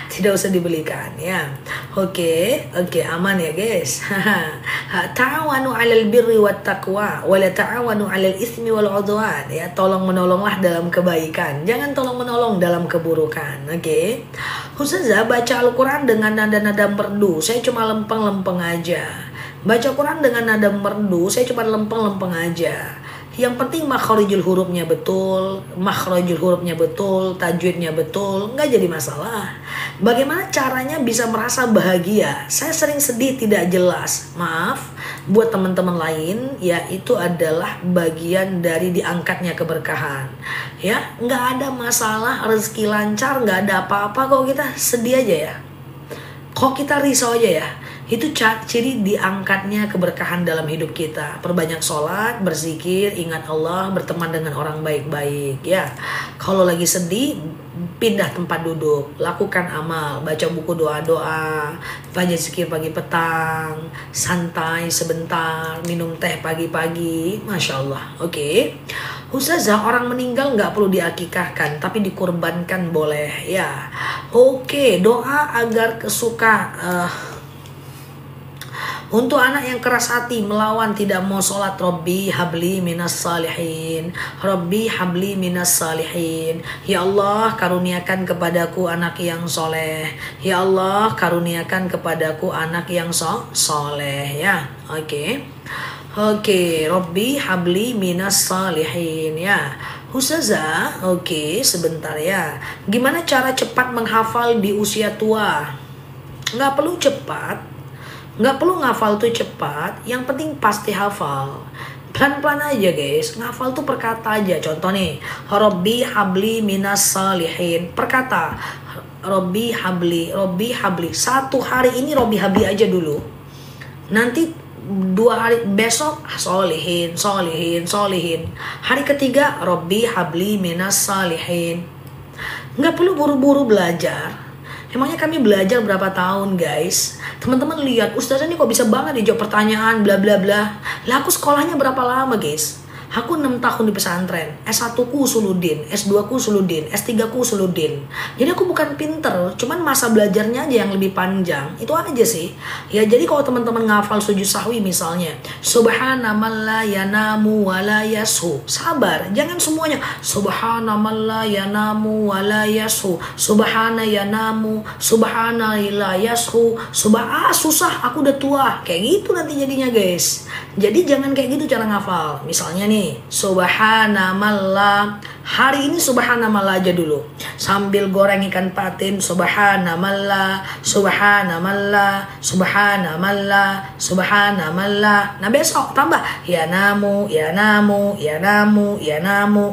Tidak usah dibelikan ya. Oke, aman ya guys. Ta'awanu 'alal birri wat taqwa wa la ta'awanu 'alal itsmi wal 'udwan. Ya, tolong menolonglah dalam kebaikan. Jangan tolong menolong dalam keburukan. Oke. Ustazah, baca Al-Qur'an dengan nada-nada merdu. Saya cuma lempeng-lempeng aja. Baca Quran dengan nada merdu, saya cuma lempeng-lempeng aja. Yang penting makharijul hurufnya betul, tajwidnya betul, nggak jadi masalah. Bagaimana caranya bisa merasa bahagia? Saya sering sedih tidak jelas. Maaf, buat teman-teman lain, ya itu adalah bagian dari diangkatnya keberkahan. Ya, nggak ada masalah, rezeki lancar, nggak ada apa-apa kok kita sedih aja ya. Kok kita risau aja ya. Itu ciri diangkatnya keberkahan dalam hidup kita. Perbanyak sholat, berzikir, ingat Allah, berteman dengan orang baik-baik ya. Kalau lagi sedih, pindah tempat duduk, lakukan amal, baca buku doa-doa, baca zikir pagi petang, santai sebentar, minum teh pagi-pagi, Masya Allah. Oke. Ustazah, orang meninggal nggak perlu diakikahkan, tapi dikurbankan boleh ya. Oke, doa agar untuk anak yang keras hati melawan tidak mau sholat, Rabbi habli minas salihin, Rabbi habli minas salihin. Ya Allah, karuniakan kepadaku anak yang soleh. Ya Allah, karuniakan kepadaku anak yang soleh ya. Oke, Rabbi habli minas salihin ya. Ustazah, oke, sebentar ya. Gimana cara cepat menghafal di usia tua? Nggak perlu cepat. Nggak perlu ngafal tuh cepat, yang penting pasti hafal. Pelan-pelan aja guys, ngafal tuh perkata aja. Contoh nih, Rabbi habli minas salihin. Perkata, Rabbi habli. Satu hari ini Rabbi habli aja dulu. Nanti 2 hari besok solihin. Hari ketiga Rabbi habli minas salihin. Nggak perlu buru-buru belajar. Emangnya kami belajar berapa tahun guys? Teman-teman lihat, Ustazah ini kok bisa banget dijawab pertanyaan bla bla bla. Lah aku sekolahnya berapa lama guys? Aku 6 tahun di pesantren, S1 ku usuludin, S2 ku usuludin, S3 ku usuludin. Jadi aku bukan pinter, cuman masa belajarnya aja yang lebih panjang. Itu aja sih. Ya jadi kalau teman-teman ngafal sujud sahwi misalnya, subhanaman la yanamu wa la yashu. Sabar, jangan semuanya subhanaman la yanamu wa la yashu. Subhana yanamu, subhana la yashu. Susah, aku udah tua. Kayak gitu nanti jadinya guys. Jadi jangan kayak gitu cara ngafal. Misalnya nih, subhanamallah. Hari ini subhanamallah aja dulu. Sambil goreng ikan patin, subhanamallah, subhanamallah, subhanamallah, subhanamallah. Nah besok tambah ya namu, ya namu, ya namu, ya namu.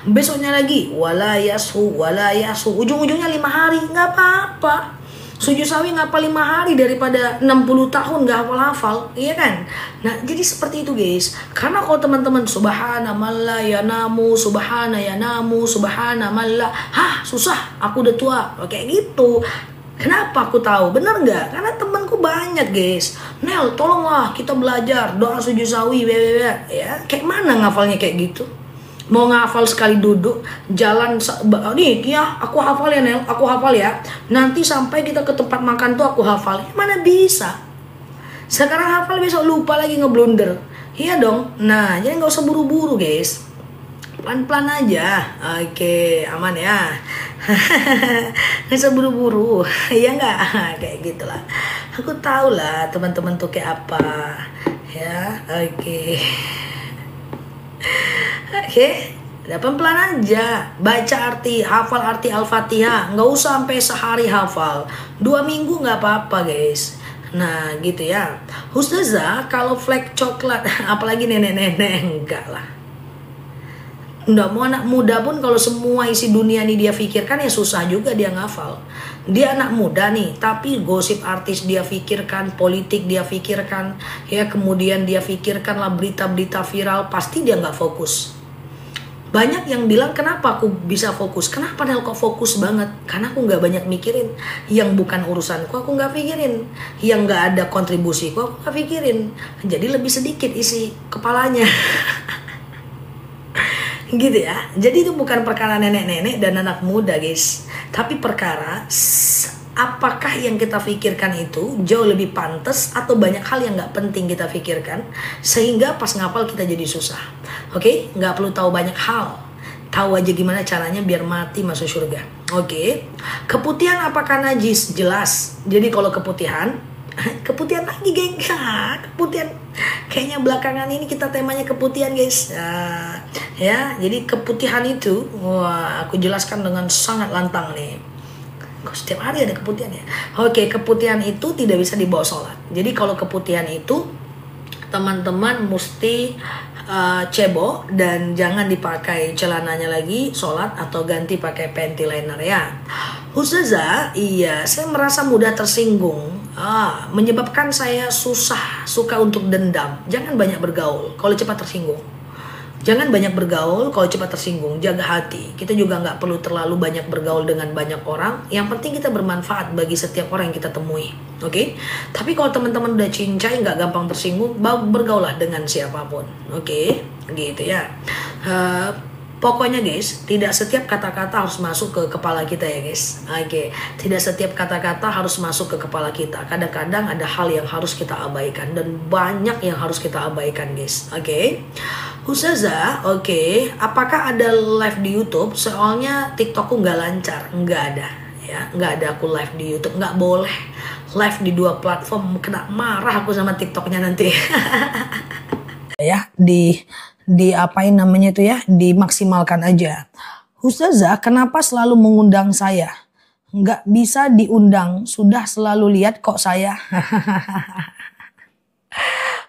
Besoknya lagi wala yasu, wala yasu. Ujung-ujungnya 5 hari, nggak apa-apa. Sujud sahwi ngapal 5 hari daripada 60 tahun gak hafal-hafal, iya kan? Nah jadi seperti itu guys. Karena kalau teman-teman subhanamallah ya namu, subhana ya namu, subhanamallah, susah, aku udah tua, kayak gitu. Kenapa aku tahu? Bener nggak? Karena temanku banyak guys. Nel, tolonglah kita belajar doa sujud sahwi, ya. Kayak mana ngafalnya kayak gitu? Mau ngafal sekali duduk jalan nih ya aku hafal ya Nel, aku hafal ya, nanti sampai kita ke tempat makan tuh aku hafal. Mana bisa, sekarang hafal besok lupa lagi, ngeblunder. Iya dong. Nah jadi nggak usah buru-buru guys, pelan-pelan aja. Oke, aman ya. Nggak usah buru-buru. Iya nggak? Kayak gitulah. Aku tahu lah teman-teman tuh kayak apa ya. Oke, pelan-pelan aja. Baca arti, hafal arti Al-Fatihah. Nggak usah sampai sehari hafal. 2 minggu nggak apa-apa guys. Nah gitu ya. Ustazah, kalau flek coklat, apalagi nenek-nenek, enggak lah. Nggak mau anak muda pun kalau semua isi dunia ini dia pikirkan ya susah juga dia ngafal. Dia anak muda nih, tapi gosip artis dia pikirkan, politik dia pikirkan, ya kemudian dia pikirkan lah berita-berita viral, pasti dia nggak fokus. Banyak yang bilang kenapa aku bisa fokus, kenapa Nel kok fokus banget? Karena aku nggak banyak mikirin, yang bukan urusanku aku nggak pikirin, yang nggak ada kontribusiku aku nggak pikirin, jadi lebih sedikit isi kepalanya. Gitu ya. Jadi itu bukan perkara nenek-nenek dan anak muda guys, tapi perkara apakah yang kita pikirkan itu jauh lebih pantas atau banyak hal yang nggak penting kita pikirkan sehingga pas ngapal kita jadi susah. Oke, nggak perlu tahu banyak hal, tahu aja gimana caranya biar mati masuk surga. Oke, keputihan apakah najis? Jelas. Jadi kalau keputihan lagi geng, keputihan kayaknya belakangan ini kita temanya keputihan guys. Ya jadi keputihan itu, wah aku jelaskan dengan sangat lantang nih. Kok setiap hari ada keputihan ya? Oke, keputihan itu tidak bisa dibawa sholat. Jadi kalau keputihan itu teman-teman mesti cebok dan jangan dipakai celananya lagi sholat atau ganti pakai panty liner ya. Ustazah, iya saya merasa mudah tersinggung, menyebabkan saya suka untuk dendam. Jangan banyak bergaul kalau cepat tersinggung. Jangan banyak bergaul kalau cepat tersinggung. Jaga hati. Kita juga nggak perlu terlalu banyak bergaul dengan banyak orang. Yang penting kita bermanfaat bagi setiap orang yang kita temui. Oke? Tapi kalau teman-teman udah cincai, nggak gampang tersinggung, bergaulah dengan siapapun. Oke? Gitu ya. Pokoknya guys, tidak setiap kata-kata harus masuk ke kepala kita ya guys. Oke, tidak setiap kata-kata harus masuk ke kepala kita. Kadang-kadang ada hal yang harus kita abaikan dan banyak yang harus kita abaikan guys. Oke. Ustazah, oke, apakah ada live di YouTube? Soalnya TikTokku nggak lancar, nggak ada ya, nggak ada aku live di YouTube, nggak boleh live di 2 platform, kena marah aku sama TikToknya nanti. Ya, apain namanya itu ya, dimaksimalkan aja. Ustazah, kenapa selalu mengundang saya? Nggak bisa diundang, sudah selalu lihat kok saya.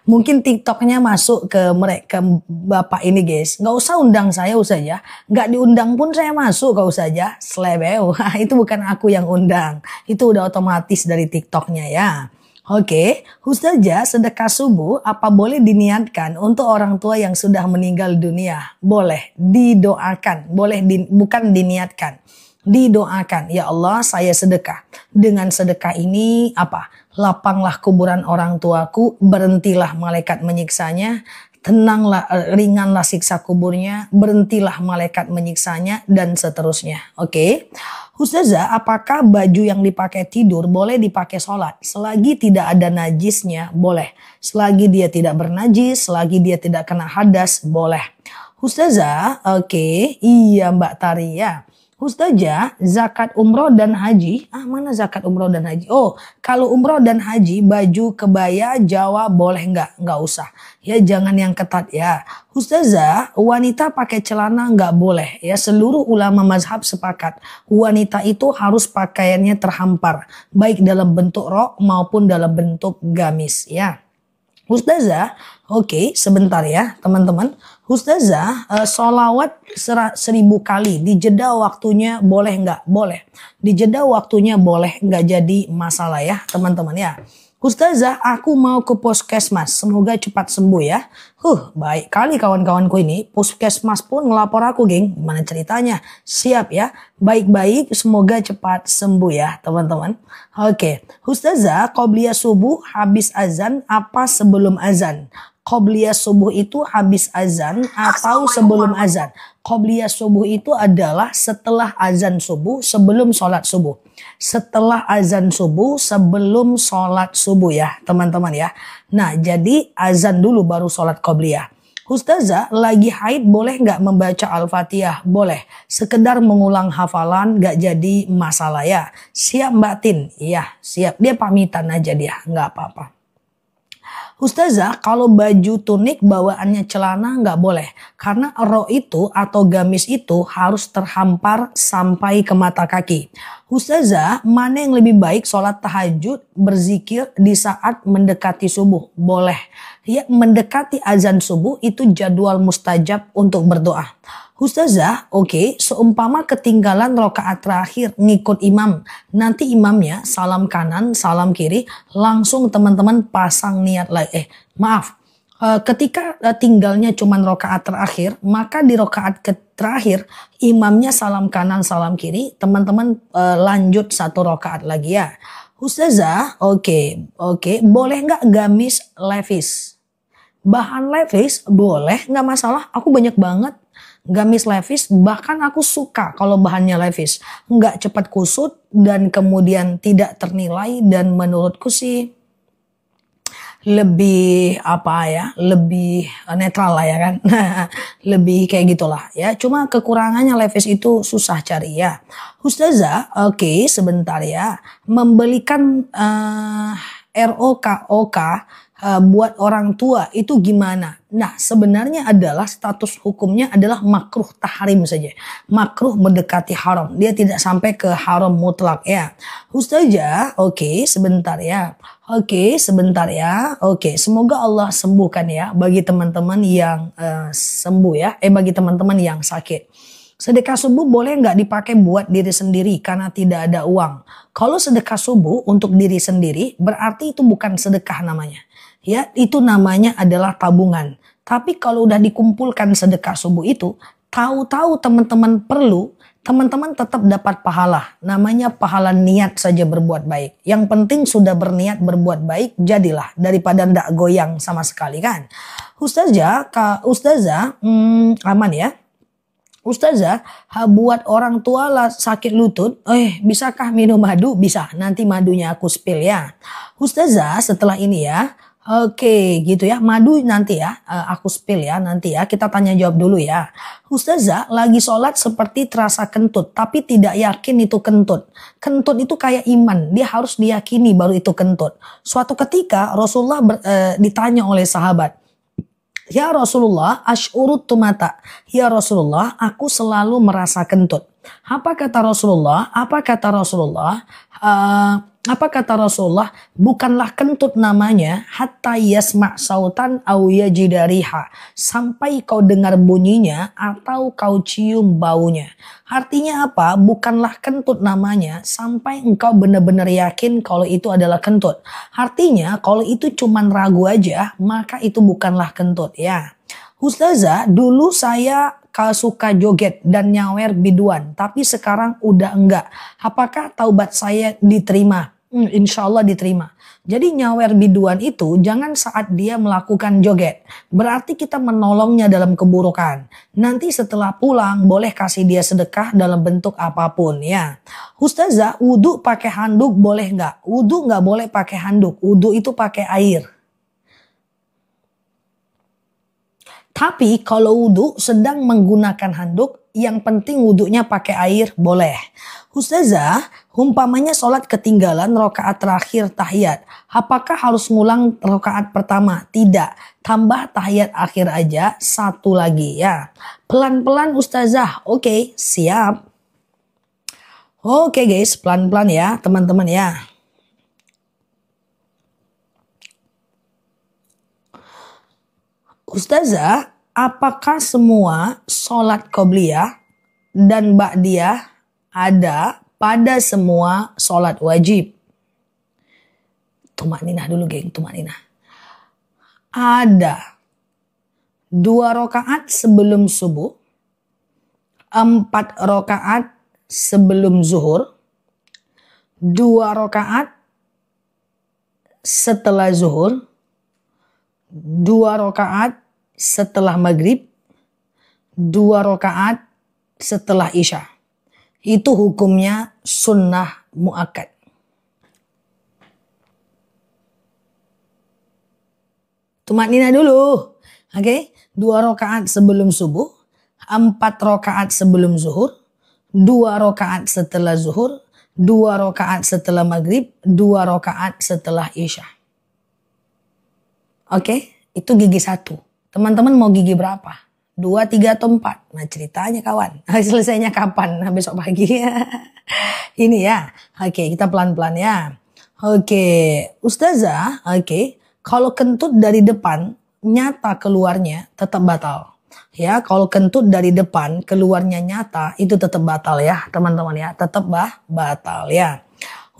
Mungkin TikToknya masuk ke mereka bapak ini guys. Nggak usah undang saya Ustazah. Nggak diundang pun saya masuk kok Ustazah. Slebeu. Itu bukan aku yang undang. Itu udah otomatis dari TikToknya ya. Oke, Ustazah, sedekah subuh apa boleh diniatkan untuk orang tua yang sudah meninggal dunia? Boleh, didoakan. Boleh, bukan diniatkan. Didoakan, ya Allah saya sedekah. Dengan sedekah ini apa? Lapanglah kuburan orang tuaku, berhentilah malaikat menyiksanya, tenanglah, ringanlah siksa kuburnya, berhentilah malaikat menyiksanya, dan seterusnya. Oke. Ustazah, apakah baju yang dipakai tidur boleh dipakai sholat? Selagi tidak ada najisnya, boleh. Selagi dia tidak bernajis, selagi dia tidak kena hadas, boleh. Ustazah, oke, iya Mbak Tari ya. Ustazah, zakat umroh dan haji, mana zakat umroh dan haji? Oh, kalau umroh dan haji, baju kebaya Jawa boleh nggak? Nggak usah. Ya jangan yang ketat ya. Ustazah, wanita pakai celana nggak boleh. Ya seluruh ulama mazhab sepakat. Wanita itu harus pakaiannya terhampar. Baik dalam bentuk rok maupun dalam bentuk gamis ya. Ustazah, oke, sebentar ya teman-teman. Ustazah, sholawat 1000 kali di jeda waktunya boleh nggak? Boleh. Di jeda waktunya boleh, nggak jadi masalah ya teman-teman ya. Ustazah, aku mau ke puskesmas. Semoga cepat sembuh ya. Baik kali kawan-kawanku ini. Puskesmas pun ngelapor aku, geng. Gimana ceritanya? Siap ya. Baik-baik, semoga cepat sembuh ya, teman-teman. Oke. Ustazah, qobliyah subuh habis azan apa sebelum azan? Qobliyah subuh itu habis azan atau sebelum azan? Qobliyah subuh itu adalah setelah azan subuh, sebelum sholat subuh. Setelah azan subuh, sebelum sholat subuh ya teman-teman ya. Nah jadi azan dulu baru sholat qobliyah. Ustazah, lagi haid boleh nggak membaca Al-Fatihah? Boleh. Sekedar mengulang hafalan nggak jadi masalah ya. Siap Mbak Tin? Iya siap. Dia pamitan aja dia, nggak apa-apa. Ustazah, kalau baju tunik bawaannya celana nggak boleh. Karena rok itu atau gamis itu harus terhampar sampai ke mata kaki. Ustazah, mana yang lebih baik sholat tahajud berzikir di saat mendekati subuh? Boleh. Ya, mendekati azan subuh itu jadwal mustajab untuk berdoa. Ustazah, oke, seumpama ketinggalan rokaat terakhir ngikut imam. Nanti imamnya salam kanan, salam kiri, langsung teman-teman pasang niat lagi. Ketika tinggalnya cuma rokaat terakhir, maka di rokaat terakhir imamnya salam kanan, salam kiri, teman-teman lanjut satu rokaat lagi ya. Ustazah, oke, boleh nggak gamis levis? Bahan levis boleh, nggak masalah, aku banyak banget. Gamis levis, bahkan aku suka kalau bahannya levis. Nggak cepat kusut dan kemudian tidak ternilai, dan menurutku sih lebih lebih netral lah ya kan. Lebih kayak gitulah ya. Cuma kekurangannya levis itu susah cari ya. Ustazah, oke, sebentar ya. Membelikan ROKOK buat orang tua itu gimana? Nah sebenarnya adalah status hukumnya adalah makruh tahrim saja. Makruh mendekati haram. Dia tidak sampai ke haram mutlak ya. Ustazah, oke, sebentar ya. Oke, semoga Allah sembuhkan ya bagi teman-teman yang sembuh ya. Bagi teman-teman yang sakit. Sedekah subuh boleh nggak dipakai buat diri sendiri karena tidak ada uang? Kalau sedekah subuh untuk diri sendiri berarti itu bukan sedekah namanya. Ya, itu namanya adalah tabungan. Tapi kalau udah dikumpulkan sedekah subuh itu, tahu-tahu teman-teman perlu, teman-teman tetap dapat pahala. Namanya pahala niat saja berbuat baik. Yang penting sudah berniat berbuat baik, jadilah daripada ndak goyang sama sekali kan. Ustazah, aman ya. Ustazah, buat orang tua lah sakit lutut, bisakah minum madu? Bisa, nanti madunya aku spill ya. Ustazah, setelah ini ya. Oke, gitu ya. Madu nanti ya, aku spill ya nanti ya. Kita tanya jawab dulu ya. Ustazah, lagi sholat seperti terasa kentut, tapi tidak yakin itu kentut. Kentut itu kayak iman, dia harus diyakini baru itu kentut. Suatu ketika Rasulullah ditanya oleh sahabat, ya Rasulullah, ash'urut tumata. Ya Rasulullah, aku selalu merasa kentut. Apa kata Rasulullah? Bukanlah kentut namanya hatta yasma' sautan au yajidariha. Sampai kau dengar bunyinya atau kau cium baunya. Artinya apa? Bukanlah kentut namanya sampai engkau benar-benar yakin kalau itu adalah kentut. Artinya kalau itu cuman ragu aja, maka itu bukanlah kentut ya. Ustazah, dulu saya suka joget dan nyawer biduan, tapi sekarang udah enggak. Apakah taubat saya diterima? insya Allah diterima. Jadi nyawer biduan itu jangan saat dia melakukan joget. Berarti kita menolongnya dalam keburukan. Nanti setelah pulang boleh kasih dia sedekah dalam bentuk apapun ya. Ustazah, wudu pakai handuk boleh nggak? Wudu nggak boleh pakai handuk. Wudu itu pakai air. Tapi kalau wudu sedang menggunakan handuk, yang penting wudunya pakai air boleh. Ustazah, umpamanya sholat ketinggalan rokaat terakhir tahiyat. Apakah harus ngulang rokaat pertama? Tidak. Tambah tahiyat akhir aja, satu lagi ya. Pelan-pelan Ustazah. Oke, siap. Oke guys, pelan-pelan ya teman-teman ya. Ustazah, apakah semua sholat qobliyah dan ba'diyah ada pada semua sholat wajib? Tumakninah dulu geng, tumakninah. Ada 2 rakaat sebelum subuh, 4 rakaat sebelum zuhur, 2 rakaat setelah zuhur, 2 rakaat setelah maghrib, 2 rakaat setelah isya. Itu hukumnya sunnah muakkad. Tumakninah dulu. Oke, 2 rakaat sebelum subuh, 4 rakaat sebelum zuhur, 2 rakaat setelah zuhur, 2 rakaat setelah maghrib, 2 rakaat setelah isya. Oke, itu gigi 1. Teman-teman mau gigi berapa? 2, 3, atau 4? Nah ceritanya kawan. Selesainya kapan? Nah, besok pagi. Ini ya. Oke, kita pelan-pelan ya. Oke, Ustazah. Oke, kalau kentut dari depan nyata keluarnya tetap batal. Ya, kalau kentut dari depan keluarnya nyata itu tetap batal ya teman-teman ya. Tetap batal ya.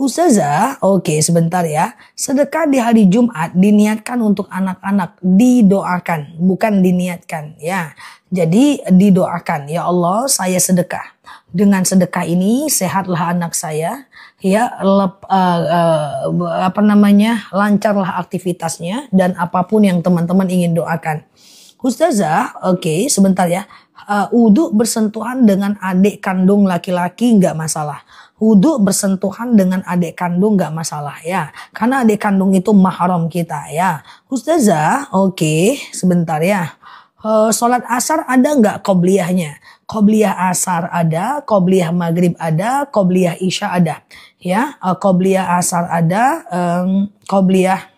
Ustazah, oke sebentar ya. Sedekah di hari Jumat diniatkan untuk anak-anak, didoakan, bukan diniatkan ya. Jadi didoakan, ya Allah saya sedekah. Dengan sedekah ini sehatlah anak saya, ya lancarlah aktivitasnya dan apapun yang teman-teman ingin doakan. Ustazah, oke sebentar ya. Wudu bersentuhan dengan adik kandung laki-laki nggak masalah. Wudu bersentuhan dengan adik kandung nggak masalah ya. Karena adik kandung itu mahram kita ya. Ustazah, oke sebentar ya. Sholat asar ada nggak qobliyahnya? Qobliyah asar ada, qobliyah maghrib ada, qobliyah isya ada. Ya, qobliyah asar ada, qobliyah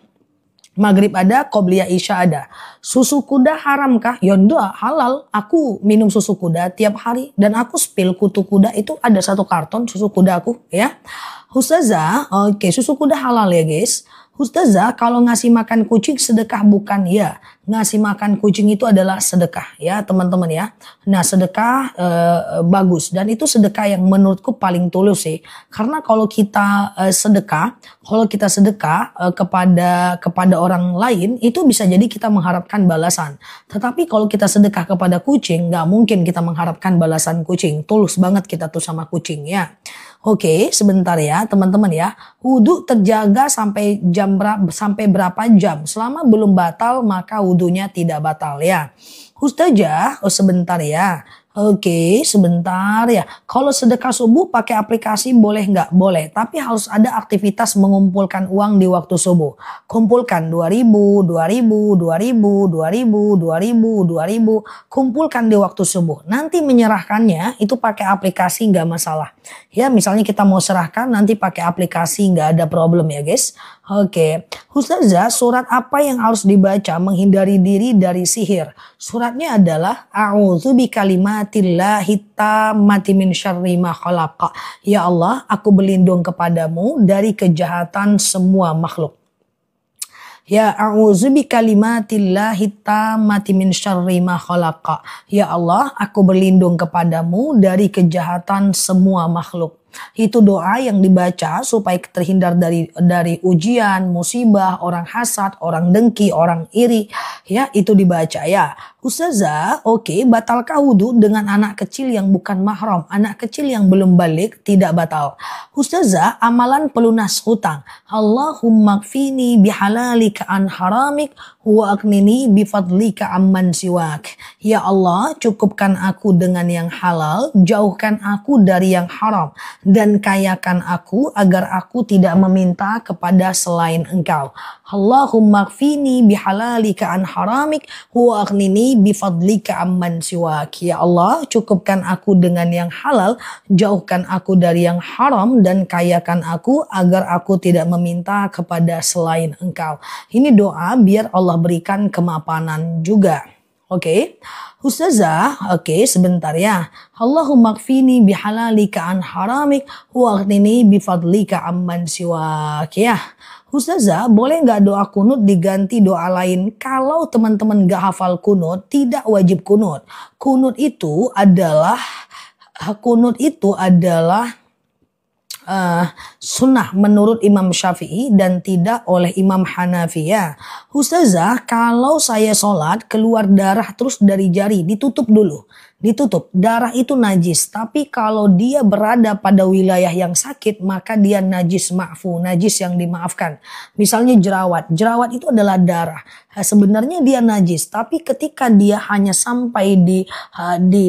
maghrib ada, qobliyah isya ada. Susu kuda haramkah? Ya enggak, halal. Aku minum susu kuda tiap hari dan aku spill kutu kuda itu ada 1 karton susu kuda aku ya. Ustazah, oke susu kuda halal ya guys. Ustazah, kalau ngasih makan kucing sedekah bukan? Ya, ngasih makan kucing itu adalah sedekah ya teman-teman ya. Nah sedekah bagus dan itu sedekah yang menurutku paling tulus sih. Karena kalau kita sedekah kepada orang lain itu bisa jadi kita mengharapkan balasan. Tetapi kalau kita sedekah kepada kucing nggak mungkin kita mengharapkan balasan kucing. Tulus banget kita tuh sama kucing ya. Oke, sebentar ya teman-teman ya. Wudu terjaga sampai berapa jam? Selama belum batal maka wudunya tidak batal ya. Ustazah, sebentar ya. Oke, sebentar ya. Kalau sedekah subuh pakai aplikasi boleh nggak? Boleh. Tapi harus ada aktivitas mengumpulkan uang di waktu subuh. Kumpulkan 2.000, 2.000, 2.000, 2.000, 2.000, 2.000. Kumpulkan di waktu subuh. Nanti menyerahkannya itu pakai aplikasi nggak masalah. Ya, misalnya kita mau serahkan nanti pakai aplikasi nggak ada problem ya guys. Oke, Ustazah, surat apa yang harus dibaca menghindari diri dari sihir? Suratnya adalah A'udzu bikalimatillahi tammati min syarri ma khalaqa. Ya Allah, aku berlindung kepadamu dari kejahatan semua makhluk. Ya a'udzu bikalimatillahi tammati min syarri ma khalaqa. Ya Allah, aku berlindung kepadamu dari kejahatan semua makhluk. Itu doa yang dibaca supaya terhindar dari ujian, musibah, orang hasad, orang dengki, orang iri. Ya, itu dibaca ya. Ustazah, oke, batalkah wudhu dengan anak kecil yang bukan mahram? Anak kecil yang belum balik tidak batal. Ustazah, amalan pelunas hutang. Allahumma kfini bihalalika an haramik wa aknini bifadlika amman siwak. Ya Allah, cukupkan aku dengan yang halal, jauhkan aku dari yang haram, dan kayakan aku agar aku tidak meminta kepada selain Engkau. Allahumma kfini bihalalika an haramik wa aknini bifadlika amman siwak. Ya Allah, cukupkan aku dengan yang halal, jauhkan aku dari yang haram, dan kayakan aku agar aku tidak meminta kepada selain Engkau. Ini doa biar Allah berikan kemapanan juga. Oke. Ustazah, oke, sebentar ya. Allahumma kfini bihalalika an haramik wa aghnini bifadlika amman siwak. Ya. Ustazah, boleh nggak doa kunut diganti doa lain? Kalau teman-teman nggak hafal kunut, tidak wajib kunut. Kunut itu adalah sunnah menurut Imam Syafi'i dan tidak oleh Imam Hanafi ya. Ustazah, kalau saya sholat keluar darah terus dari jari, ditutup dulu. Ditutup, darah itu najis. Tapi kalau dia berada pada wilayah yang sakit, maka dia najis ma'fu, najis yang dimaafkan. Misalnya jerawat, jerawat itu adalah darah. Sebenarnya dia najis, tapi ketika dia hanya sampai di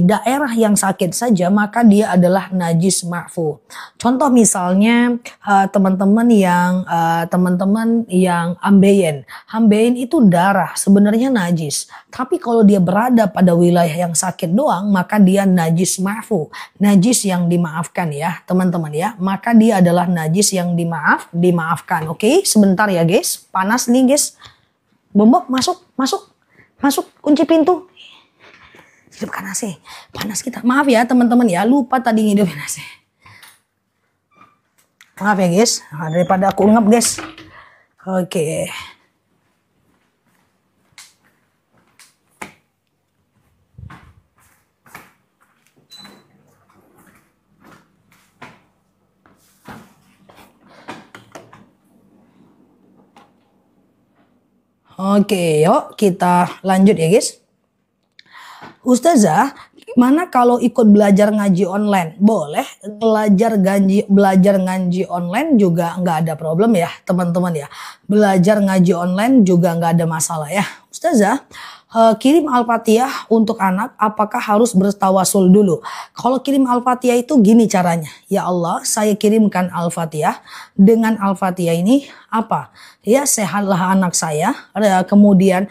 daerah yang sakit saja, maka dia adalah najis ma'fu. Contoh misalnya teman-teman yang ambeien. Ambeien itu darah, sebenarnya najis. Tapi kalau dia berada pada wilayah yang sakit doang, maka dia najis ma'fu, najis yang dimaafkan ya teman-teman ya. Maka dia adalah najis yang dimaafkan. Oke, sebentar ya guys, panas nih guys. Bombok, masuk, kunci pintu. Hidupkan AC, panas kita. Maaf ya teman-teman ya, lupa tadi ngidupin AC. Maaf ya guys, daripada aku ngap guys. Oke. Oke, yuk kita lanjut ya guys. Ustazah, gimana kalau ikut belajar ngaji online? Boleh, belajar ngaji online juga nggak ada problem ya teman-teman ya. Belajar ngaji online juga nggak ada masalah ya. Ustazah, kirim Al-Fatihah untuk anak, apakah harus bertawasul dulu? Kalau kirim Al-Fatihah itu gini caranya. Ya Allah, saya kirimkan Al-Fatihah. Dengan Al-Fatihah ini apa? Ya, sehatlah anak saya. Kemudian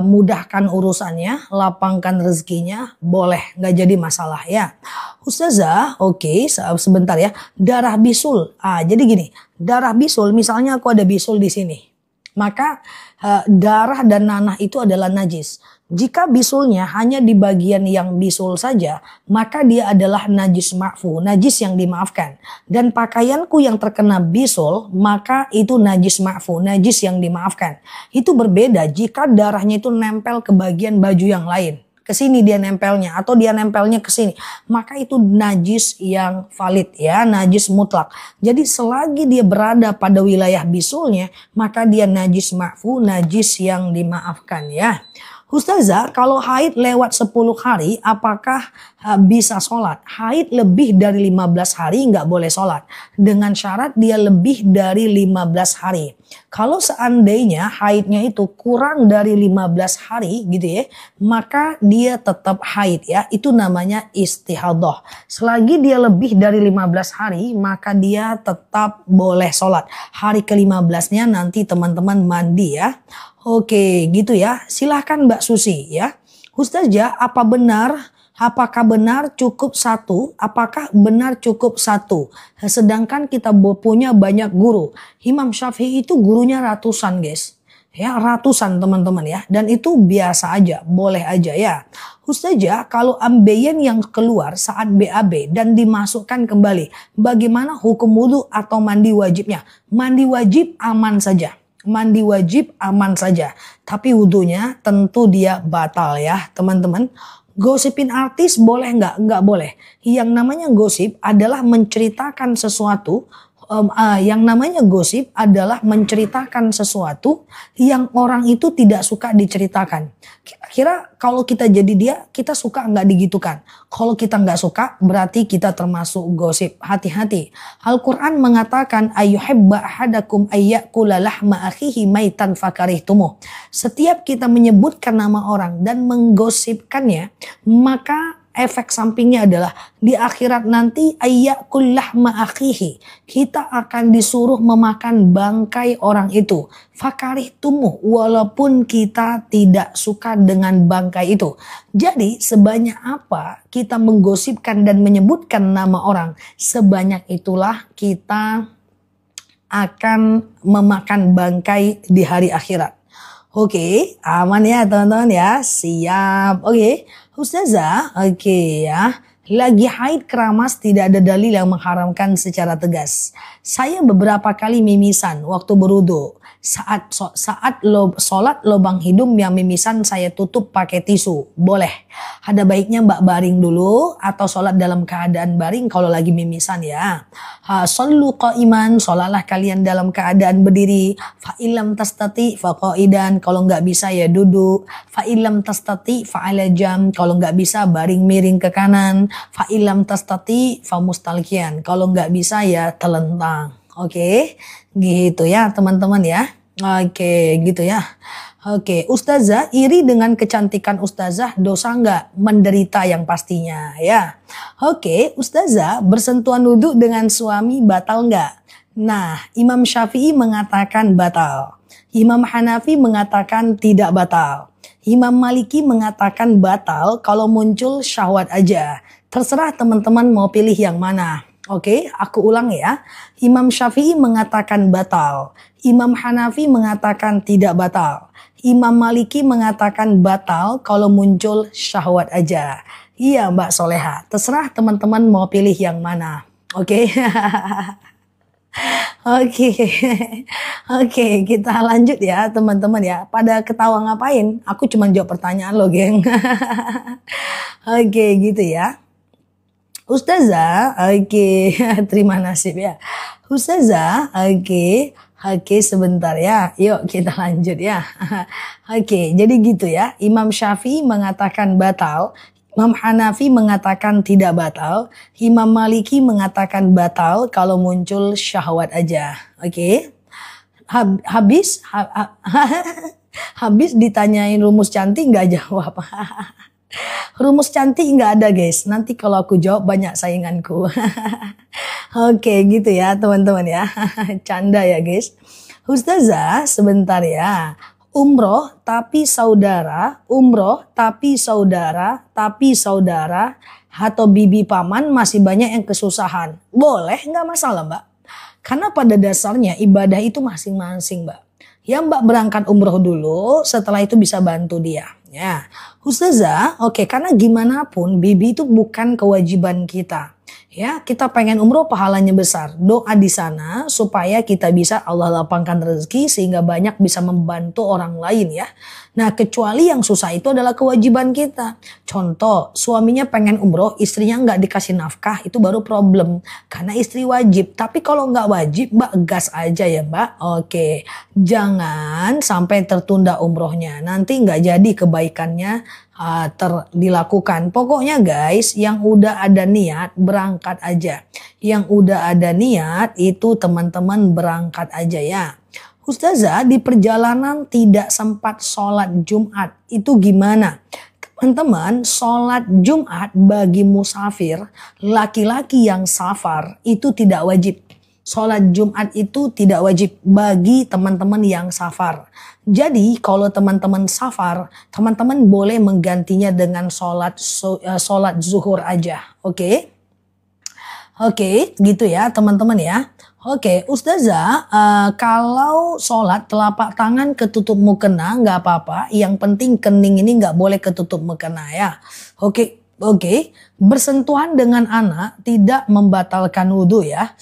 mudahkan urusannya, lapangkan rezekinya. Boleh, nggak jadi masalah ya. Ustazah, oke, sebentar ya. Darah bisul. Jadi gini, darah bisul, misalnya aku ada bisul di sini. Maka darah dan nanah itu adalah najis. Jika bisulnya hanya di bagian yang bisul saja, maka dia adalah najis ma'fu, najis yang dimaafkan. Dan pakaianku yang terkena bisul, maka itu najis ma'fu, najis yang dimaafkan. Itu berbeda jika darahnya itu nempel ke bagian baju yang lain. Ke sini dia nempelnya atau dia nempelnya ke sini, maka itu najis yang valid ya, najis mutlak. Jadi selagi dia berada pada wilayah bisulnya, maka dia najis ma'fu, najis yang dimaafkan ya. Ustazah, kalau haid lewat 10 hari, apakah bisa sholat? Haid lebih dari 15 hari nggak boleh sholat. Dengan syarat dia lebih dari 15 hari. Kalau seandainya haidnya itu kurang dari 15 hari gitu ya, maka dia tetap haid ya. Itu namanya istihadah. Selagi dia lebih dari 15 hari, maka dia tetap boleh sholat. Hari ke-15-nya nanti teman-teman mandi ya. Oke, gitu ya. Silahkan Mbak Susi ya. Ustazah, apakah benar cukup satu? Apakah benar cukup satu? Sedangkan kita punya banyak guru. Imam Syafi'i itu gurunya ratusan guys. Ya, ratusan teman-teman ya. Dan itu biasa aja, boleh aja ya. Ustazah, kalau ambeien yang keluar saat BAB dan dimasukkan kembali, bagaimana hukum wudhu atau mandi wajibnya? Mandi wajib aman saja. Mandi wajib aman saja. Tapi wudhunya tentu dia batal ya teman-teman. Gosipin artis boleh nggak? Nggak boleh. Yang namanya gosip adalah menceritakan sesuatu. Yang namanya gosip adalah menceritakan sesuatu yang orang itu tidak suka diceritakan. Kira-kira kalau kita jadi dia, kita suka nggak digitukan? Kalau kita nggak suka, berarti kita termasuk gosip. Hati-hati. Al-Quran mengatakan, ayyuhibba ahadakum ayyakula lahma akhihi maitan fakarihtumuh. Setiap kita menyebutkan nama orang dan menggosipkannya, maka efek sampingnya adalah di akhirat nanti ayyakul lahma akhihi, kita akan disuruh memakan bangkai orang itu. Fakarih tumuh, walaupun kita tidak suka dengan bangkai itu. Jadi sebanyak apa kita menggosipkan dan menyebutkan nama orang, sebanyak itulah kita akan memakan bangkai di hari akhirat. Oke, aman ya teman-teman ya, siap. Oke, Ustazah, oke ya. Lagi haid keramas tidak ada dalil yang mengharamkan secara tegas. Saya beberapa kali mimisan waktu berwudu. Saat sholat lubang hidung yang mimisan saya tutup pakai tisu. Boleh. Ada baiknya Mbak baring dulu atau sholat dalam keadaan baring kalau lagi mimisan ya. Shollu qa'iman, sholatlah kalian dalam keadaan berdiri. Fa illam tastati fa qa'idan, kalau nggak bisa ya duduk. Fa illam tastati fa ala jam, kalau nggak bisa baring miring ke kanan. Fa illam tastati fa mustalqiyan, kalau nggak bisa ya telentang. Oke, gitu ya teman-teman ya. Oke, gitu ya. Oke, Ustazah, iri dengan kecantikan Ustazah dosa nggak? Menderita yang pastinya ya. Oke, Ustazah, bersentuhan wudhu dengan suami batal nggak? Nah, Imam Syafi'i mengatakan batal. Imam Hanafi mengatakan tidak batal. Imam Maliki mengatakan batal kalau muncul syahwat aja. Terserah teman-teman mau pilih yang mana. Oke, aku ulang ya. Imam Syafi'i mengatakan batal. Imam Hanafi mengatakan tidak batal. Imam Maliki mengatakan batal kalau muncul syahwat aja. Iya Mbak Soleha, terserah teman-teman mau pilih yang mana. Oke. Oke. Oke, kita lanjut ya teman-teman ya. Pada ketawa ngapain? Aku cuma jawab pertanyaan lo, geng. Oke, gitu ya. Ustazah, oke, terima nasib ya. Ustazah, oke, sebentar ya. Yuk kita lanjut ya. Oke, jadi gitu ya. Imam Syafi'i mengatakan batal. Imam Hanafi mengatakan tidak batal. Imam Maliki mengatakan batal kalau muncul syahwat aja. Oke. Habis ditanyain rumus cantik nggak jawab. Rumus cantik nggak ada guys. Nanti kalau aku jawab banyak sainganku. Oke gitu ya teman-teman ya. Canda ya guys. Ustazah sebentar ya. Umroh tapi saudara atau bibi paman masih banyak yang kesusahan. Boleh, nggak masalah Mbak. Karena pada dasarnya ibadah itu masing-masing Mbak. Ya Mbak berangkat umroh dulu, setelah itu bisa bantu dia. Ya, Ustazah, oke, karena gimana pun bibi itu bukan kewajiban kita. Ya, kita pengen umroh pahalanya besar. Doa di sana supaya kita bisa Allah lapangkan rezeki sehingga banyak bisa membantu orang lain ya. Nah, kecuali yang susah itu adalah kewajiban kita. Contoh, suaminya pengen umroh, istrinya nggak dikasih nafkah, itu baru problem. Karena istri wajib. Tapi kalau nggak wajib, Mbak gas aja ya Mbak. Oke, jangan sampai tertunda umrohnya. Nanti nggak jadi kebaikannya dilakukan. Pokoknya guys, yang udah ada niat berangkat aja. Yang udah ada niat itu teman-teman berangkat aja ya. Ustazah, di perjalanan tidak sempat sholat Jumat, itu gimana? Teman-teman, sholat Jumat bagi musafir, laki-laki yang safar itu tidak wajib. Sholat Jumat itu tidak wajib bagi teman-teman yang safar. Jadi kalau teman-teman safar, teman-teman boleh menggantinya dengan sholat zuhur aja. Oke? Oke, gitu ya teman-teman ya. Oke, Ustazah, kalau sholat telapak tangan ketutup mukena nggak apa-apa. Yang penting kening ini nggak boleh ketutup mukena ya. Oke. Bersentuhan dengan anak tidak membatalkan wudhu ya.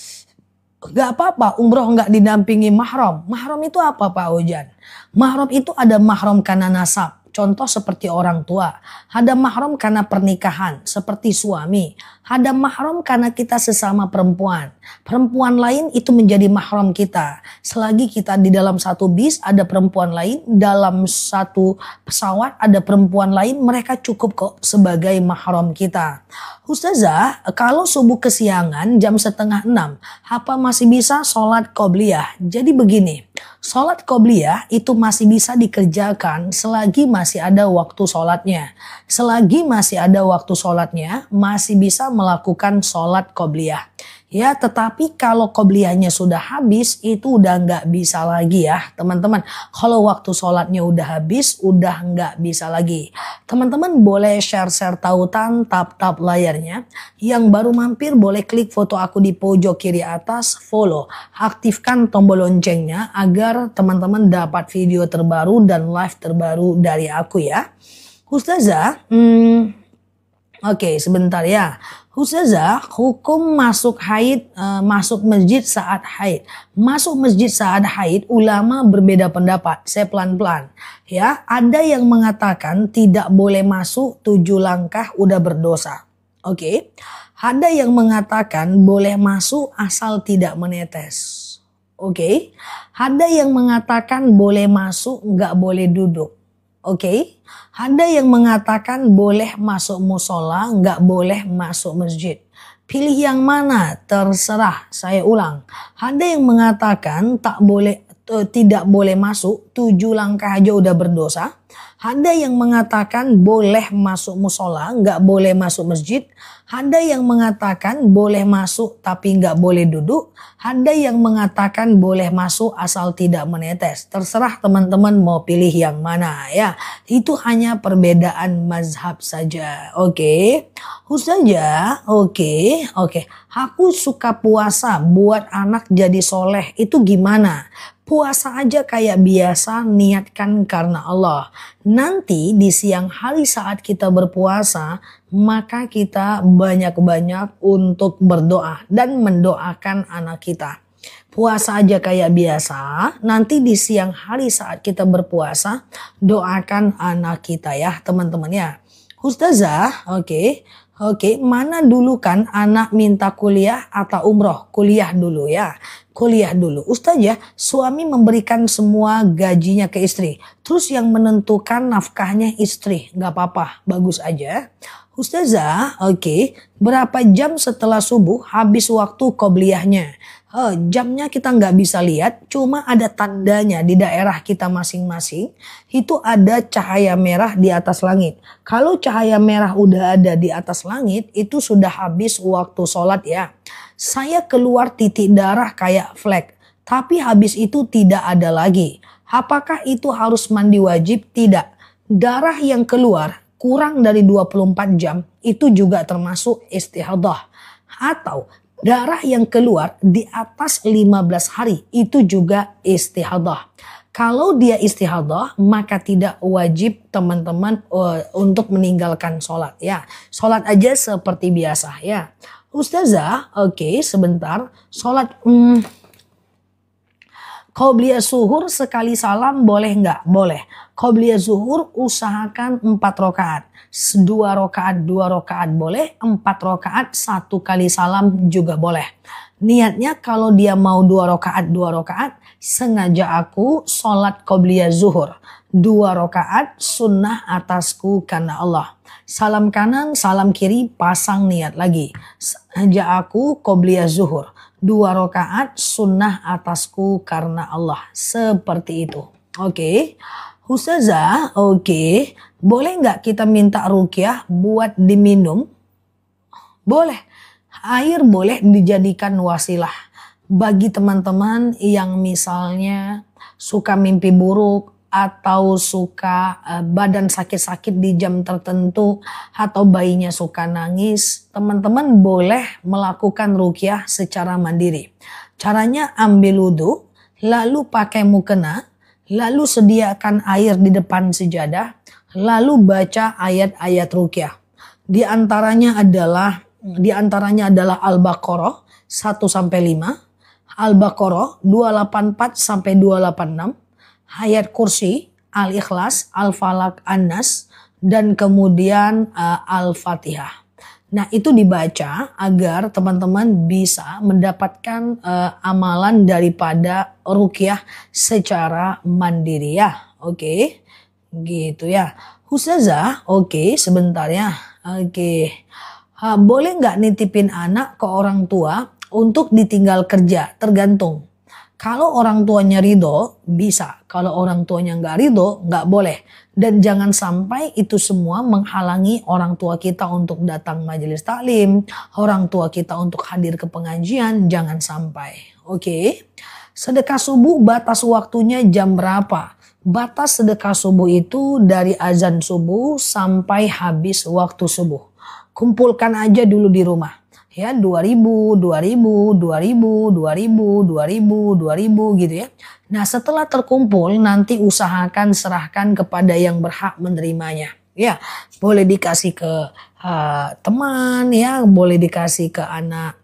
Gak apa-apa umroh nggak didampingi mahram. Mahram itu apa Pak Ojan? Mahram itu ada mahram karena nasab. contoh seperti orang tua. Ada mahram karena pernikahan, seperti suami. Ada mahram karena kita sesama perempuan. Perempuan lain itu menjadi mahram kita. Selagi kita di dalam satu bis ada perempuan lain, dalam satu pesawat ada perempuan lain, mereka cukup kok sebagai mahram kita. Ustazah, kalau subuh kesiangan jam 5:30, apa masih bisa sholat qobliyah? Jadi begini, sholat qobliyah itu masih bisa dikerjakan selagi masih ada waktu sholatnya. Selagi masih ada waktu sholatnya, masih bisa melakukan sholat qobliyah. Ya, tetapi kalau qobliyahnya sudah habis, itu udah nggak bisa lagi ya teman-teman. Kalau waktu sholatnya udah habis, udah nggak bisa lagi. Teman-teman boleh share-share tautan, tap-tap layarnya. Yang baru mampir boleh klik foto aku di pojok kiri atas, follow. Aktifkan tombol loncengnya agar teman-teman dapat video terbaru dan live terbaru dari aku ya. Ustazah, oke, sebentar ya. Ustazah, hukum masuk haid, masuk masjid saat haid. Masuk masjid saat haid, ulama berbeda pendapat. Saya pelan-pelan. Ya, ada yang mengatakan tidak boleh masuk 7 langkah udah berdosa. Oke. Ada yang mengatakan boleh masuk asal tidak menetes. Oke. Ada yang mengatakan boleh masuk, nggak boleh duduk. Oke. Ada yang mengatakan boleh masuk musola, nggak boleh masuk masjid. Pilih yang mana? Terserah. Saya ulang. Ada yang mengatakan tidak boleh masuk 7 langkah aja udah berdosa. Ada yang mengatakan boleh masuk musola, nggak boleh masuk masjid. Ada yang mengatakan boleh masuk tapi nggak boleh duduk. Ada yang mengatakan boleh masuk asal tidak menetes. Terserah teman-teman mau pilih yang mana ya. Itu hanya perbedaan mazhab saja. Oke. Ustazah, oke. Aku suka puasa buat anak jadi soleh. Itu gimana? Puasa aja kayak biasa, niatkan karena Allah. Nanti di siang hari saat kita berpuasa, maka kita banyak-banyak untuk berdoa dan mendoakan anak kita. Puasa aja kayak biasa, nanti di siang hari saat kita berpuasa, doakan anak kita ya teman-teman ya. Ustazah, oke. Mana dulu kan anak minta kuliah atau umroh? Kuliah dulu ya. Kuliah dulu. Ustazah, suami memberikan semua gajinya ke istri. Terus yang menentukan nafkahnya istri. Gak apa-apa, bagus aja. Ustazah, oke. Berapa jam setelah subuh habis waktu qobliyahnya? Jamnya kita nggak bisa lihat, cuma ada tandanya di daerah kita masing-masing. Itu ada cahaya merah di atas langit. Kalau cahaya merah udah ada di atas langit, itu sudah habis waktu sholat ya. Saya keluar titik darah kayak flek, tapi habis itu tidak ada lagi. Apakah itu harus mandi wajib? Tidak. Darah yang keluar kurang dari 24 jam, itu juga termasuk istihadah. Atau darah yang keluar di atas 15 hari itu juga istihadah. Kalau dia istihadah maka tidak wajib teman-teman untuk meninggalkan sholat ya. Sholat aja seperti biasa ya. Ustazah, oke, sebentar. Sholat qobliyah zuhur sekali salam boleh nggak? Boleh. Qobliyah zuhur usahakan 4 rakaat. 2 rakaat boleh, 4 rakaat 1 kali salam juga boleh. Niatnya kalau dia mau 2 rakaat, sengaja aku sholat qobliyah zuhur. 2 rakaat sunnah atasku karena Allah. Salam kanan, salam kiri, pasang niat lagi. Sengaja aku qobliyah zuhur. 2 rakaat sunnah atasku karena Allah. Seperti itu. Oke. Ustazah, oke. Boleh nggak kita minta ruqyah buat diminum? Boleh. Air boleh dijadikan wasilah. Bagi teman-teman yang misalnya suka mimpi buruk atau suka badan sakit-sakit di jam tertentu atau bayinya suka nangis, teman-teman boleh melakukan ruqyah secara mandiri. Caranya ambil wudhu, lalu pakai mukena, lalu sediakan air di depan sejadah, lalu baca ayat-ayat ruqyah. Di antaranya adalah Al-Baqarah 1-5, Al-Baqarah 284 sampai 286, ayat kursi, Al-Ikhlas, Al-Falaq, An-Nas, dan kemudian Al-Fatihah. Nah, itu dibaca agar teman-teman bisa mendapatkan amalan daripada ruqyah secara mandiri ya. Oke. Gitu ya. Ustazah, oke, sebentar ya. Oke. Boleh nggak nitipin anak ke orang tua untuk ditinggal kerja? Tergantung. Kalau orang tuanya ridho, bisa. Kalau orang tuanya nggak ridho, nggak boleh. Dan jangan sampai itu semua menghalangi orang tua kita untuk datang majelis taklim, orang tua kita untuk hadir ke pengajian, jangan sampai. Oke. Sedekah subuh batas waktunya jam berapa? Batas sedekah subuh itu dari azan subuh sampai habis waktu subuh. Kumpulkan aja dulu di rumah. Ya, 2000, 2000, 2000, 2000, 2000, 2000 gitu ya. Nah, setelah terkumpul nanti usahakan serahkan kepada yang berhak menerimanya. Ya, boleh dikasih ke teman ya, boleh dikasih ke anak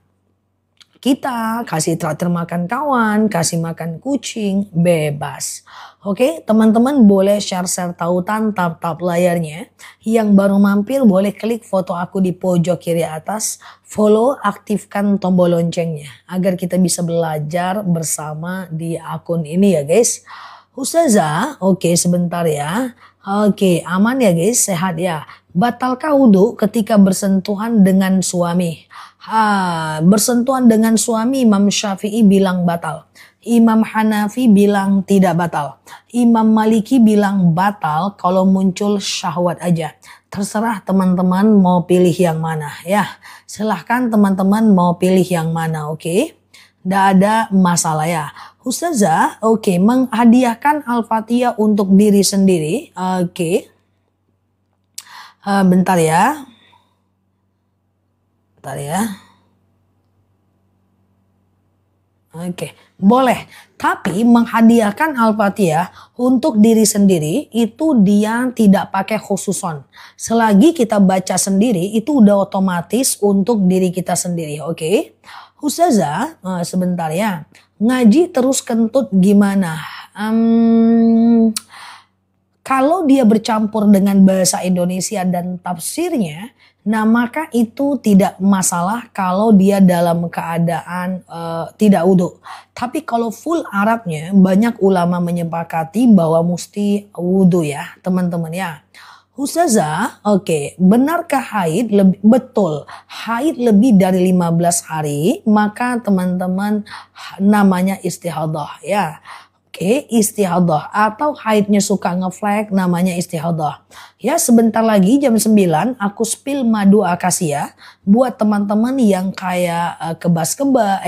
kita, kasih traktir makan kawan, kasih makan kucing, bebas. Oke, teman-teman boleh share-share tautan tap-tap layarnya. Yang baru mampir boleh klik foto aku di pojok kiri atas, follow, aktifkan tombol loncengnya agar kita bisa belajar bersama di akun ini ya guys. Ustazah, oke sebentar ya. Oke, aman ya guys, sehat ya. Batalkah wudhu ketika bersentuhan dengan suami? Bersentuhan dengan suami Imam Syafi'i bilang batal. Imam Hanafi bilang tidak batal. Imam Maliki bilang batal kalau muncul syahwat aja. Terserah teman-teman mau pilih yang mana ya. Silahkan teman-teman mau pilih yang mana, oke? Nggak ada masalah ya. Ustazah, oke, menghadiahkan Al-Fatihah untuk diri sendiri. Oke. Bentar ya. Bentar ya. Oke, boleh. Tapi menghadiahkan Al-Fatihah untuk diri sendiri itu dia tidak pakai khususon. Selagi kita baca sendiri itu udah otomatis untuk diri kita sendiri, oke? Ustazah, sebentar ya. Ngaji terus kentut gimana? Kalau dia bercampur dengan bahasa Indonesia dan tafsirnya, nah maka itu tidak masalah kalau dia dalam keadaan tidak wudhu. Tapi kalau full Arabnya, banyak ulama menyepakati bahwa mesti wudhu ya teman-teman ya. Ustazah, oke, benarkah haid? Betul, haid lebih dari 15 hari, maka teman-teman namanya istihadah ya. Oke, istihadah atau haidnya suka ngeflag namanya istihadah. Ya, sebentar lagi jam 9 aku spill madu akasia buat teman-teman yang kayak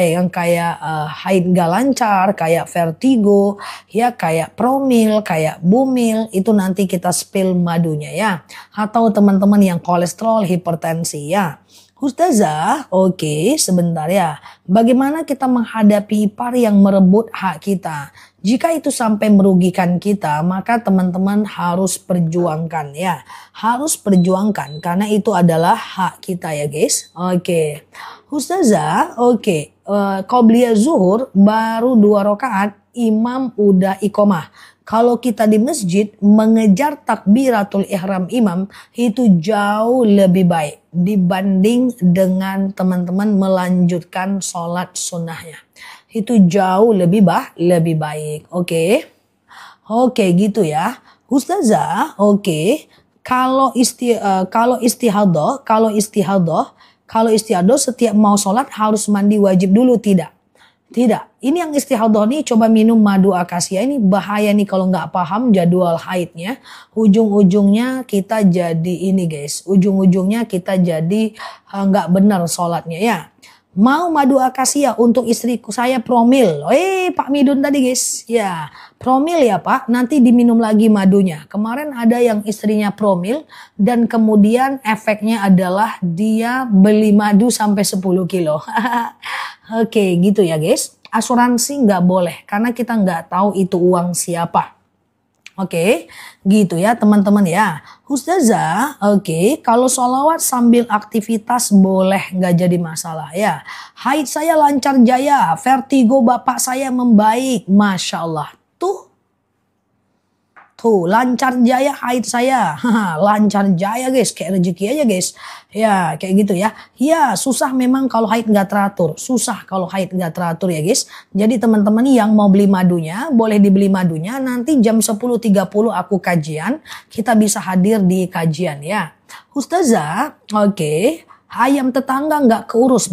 yang kayak haid gak lancar, kayak vertigo, ya kayak promil, kayak bumil, itu nanti kita spill madunya ya. Atau teman-teman yang kolesterol, hipertensi ya. Ustazah, oke, sebentar ya. Bagaimana kita menghadapi ipar yang merebut hak kita? Jika itu sampai merugikan kita, maka teman-teman harus perjuangkan ya. Harus perjuangkan karena itu adalah hak kita ya guys. Oke. Ustazah, oke. Qobliyah zuhur baru 2 rakaat, imam udah iqomah. Kalau kita di masjid mengejar takbiratul ihram imam itu jauh lebih baik dibanding dengan teman-teman melanjutkan sholat sunnahnya. Itu jauh lebih baik. Oke. Oke gitu ya. Ustazah, oke. Kalau istihadah setiap mau sholat harus mandi wajib dulu tidak? Tidak, ini yang istihadah nih coba minum madu akasia ini bahaya nih kalau nggak paham jadwal haidnya. Ujung-ujungnya kita jadi ini guys, ujung-ujungnya kita jadi nggak benar sholatnya ya. Mau madu akasia untuk istriku saya promil. Pak Midun tadi guys. Ya, promil ya Pak. Nanti diminum lagi madunya. Kemarin ada yang istrinya promil. Dan kemudian efeknya adalah dia beli madu sampai 10 kilo. Oke gitu ya guys. Asuransi nggak boleh. Karena kita nggak tahu itu uang siapa. Oke, gitu ya teman-teman ya. Ustazah, oke, kalau sholawat sambil aktivitas boleh nggak jadi masalah ya. Haid saya lancar jaya, vertigo bapak saya membaik, Masya Allah. Tuh, Tuh, lancar jaya haid saya. Lancar jaya guys, kayak rezeki aja guys. Ya, kayak gitu ya. Ya, susah memang kalau haid nggak teratur. Susah kalau haid nggak teratur ya guys. Jadi teman-teman yang mau beli madunya, boleh dibeli madunya. Nanti jam 10.30 aku kajian. Kita bisa hadir di kajian ya. Ustazah, oke. Ayam tetangga nggak keurus.